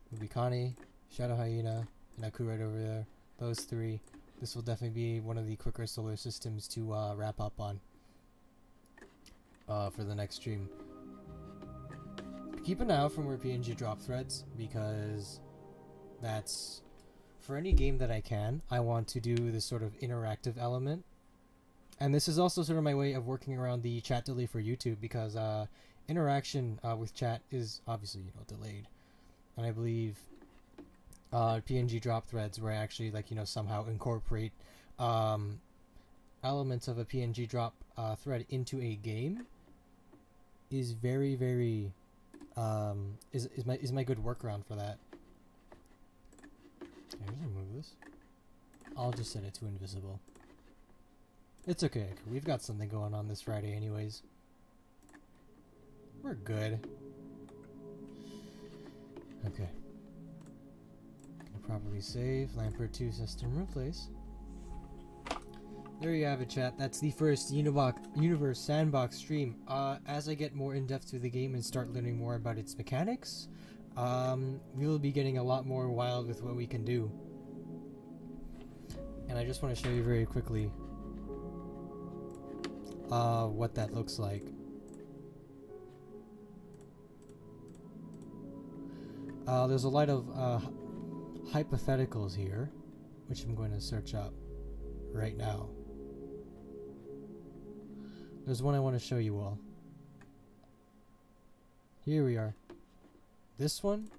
it'll be Connie, Shadow Hyena, and Aku right over there. Those 3. This will definitely be one of the quicker solar systems to wrap up on for the next stream. Keep an eye out for more PNG drop threads, because that's... For any game that I want to do this sort of interactive element. And this is also sort of my way of working around the chat delay for YouTube, because interaction with chat is obviously, delayed. And I believe PNG drop threads, where I actually somehow incorporate elements of a PNG drop thread into a game, is very, very is my good workaround for that. Okay, I'm gonna remove this. I'll just set it to invisible. It's okay, we've got something going on this Friday anyways. We're good. Okay. Gonna properly save. Lampert 2 system replace. There you have it, chat. That's the first Universe Sandbox stream. As I get more in-depth to the game and start learning more about its mechanics, we will be getting a lot more wild with what we can do. And I just want to show you very quickly what that looks like. There's a lot of hypotheticals here, which I'm going to search up right now. There's one I want to show you all. Here we are. This one?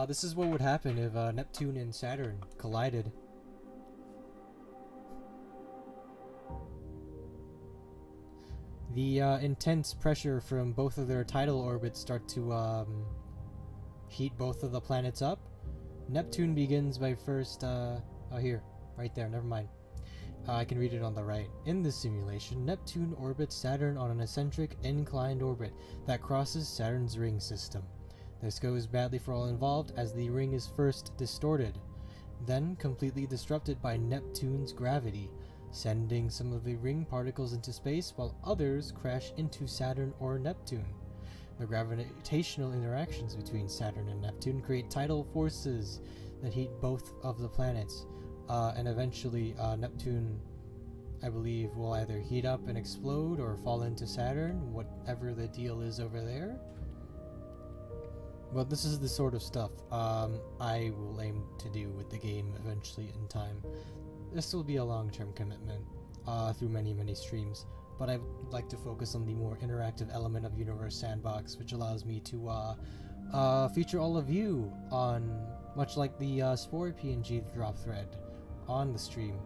This is what would happen if Neptune and Saturn collided. The intense pressure from both of their tidal orbits start to heat both of the planets up. Neptune begins by first, oh here, right there, never mind. I can read it on the right. In this simulation, Neptune orbits Saturn on an eccentric, inclined orbit that crosses Saturn's ring system. This goes badly for all involved, as the ring is first distorted, then completely disrupted by Neptune's gravity, sending some of the ring particles into space while others crash into Saturn or Neptune. The gravitational interactions between Saturn and Neptune create tidal forces that heat both of the planets. And eventually Neptune, I believe, will either heat up and explode or fall into Saturn, whatever the deal is over there. But this is the sort of stuff I will aim to do with the game eventually in time. This will be a long-term commitment through many, many streams, but I would like to focus on the more interactive element of Universe Sandbox, which allows me to feature all of you on, much like the Spore PNG drop thread, on the stream.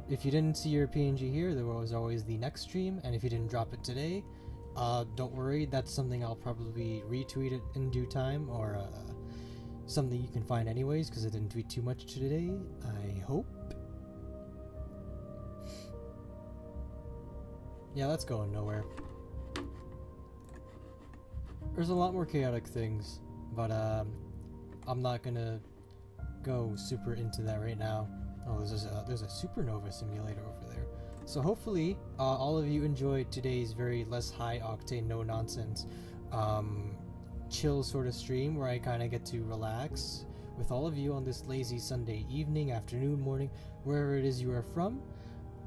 If you didn't see your PNG here, there was always the next stream, and if you didn't drop it today, don't worry, that's something I'll probably retweet it in due time, or something you can find anyways, because I didn't tweet too much today, I hope. Yeah, that's going nowhere. There's a lot more chaotic things, but I'm not gonna go super into that right now. Oh, there's a supernova simulator over there. So hopefully, all of you enjoyed today's very less high octane, no nonsense, chill sort of stream where I kind of get to relax with all of you on this lazy Sunday evening, afternoon, morning, wherever it is you are from.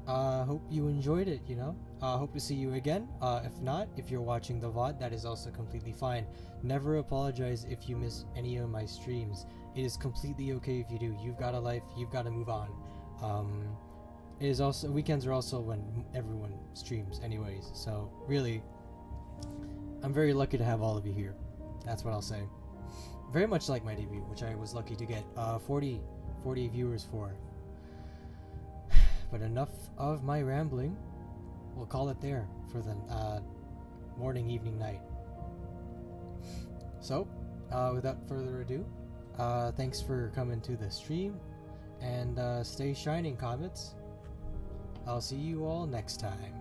Hope you enjoyed it, you know. Hope to see you again. If not, if you're watching the VOD, that is also completely fine. Never apologize if you miss any of my streams. It is completely okay if you do. You've got a life, you've got to move on. It is also, weekends are also when everyone streams anyways. So really, I'm very lucky to have all of you here. That's what I'll say. Very much like my debut, which I was lucky to get 40 viewers for. But enough of my rambling. We'll call it there for the morning, evening, night. So, without further ado, thanks for coming to the stream, and stay shining, comets. I'll see you all next time.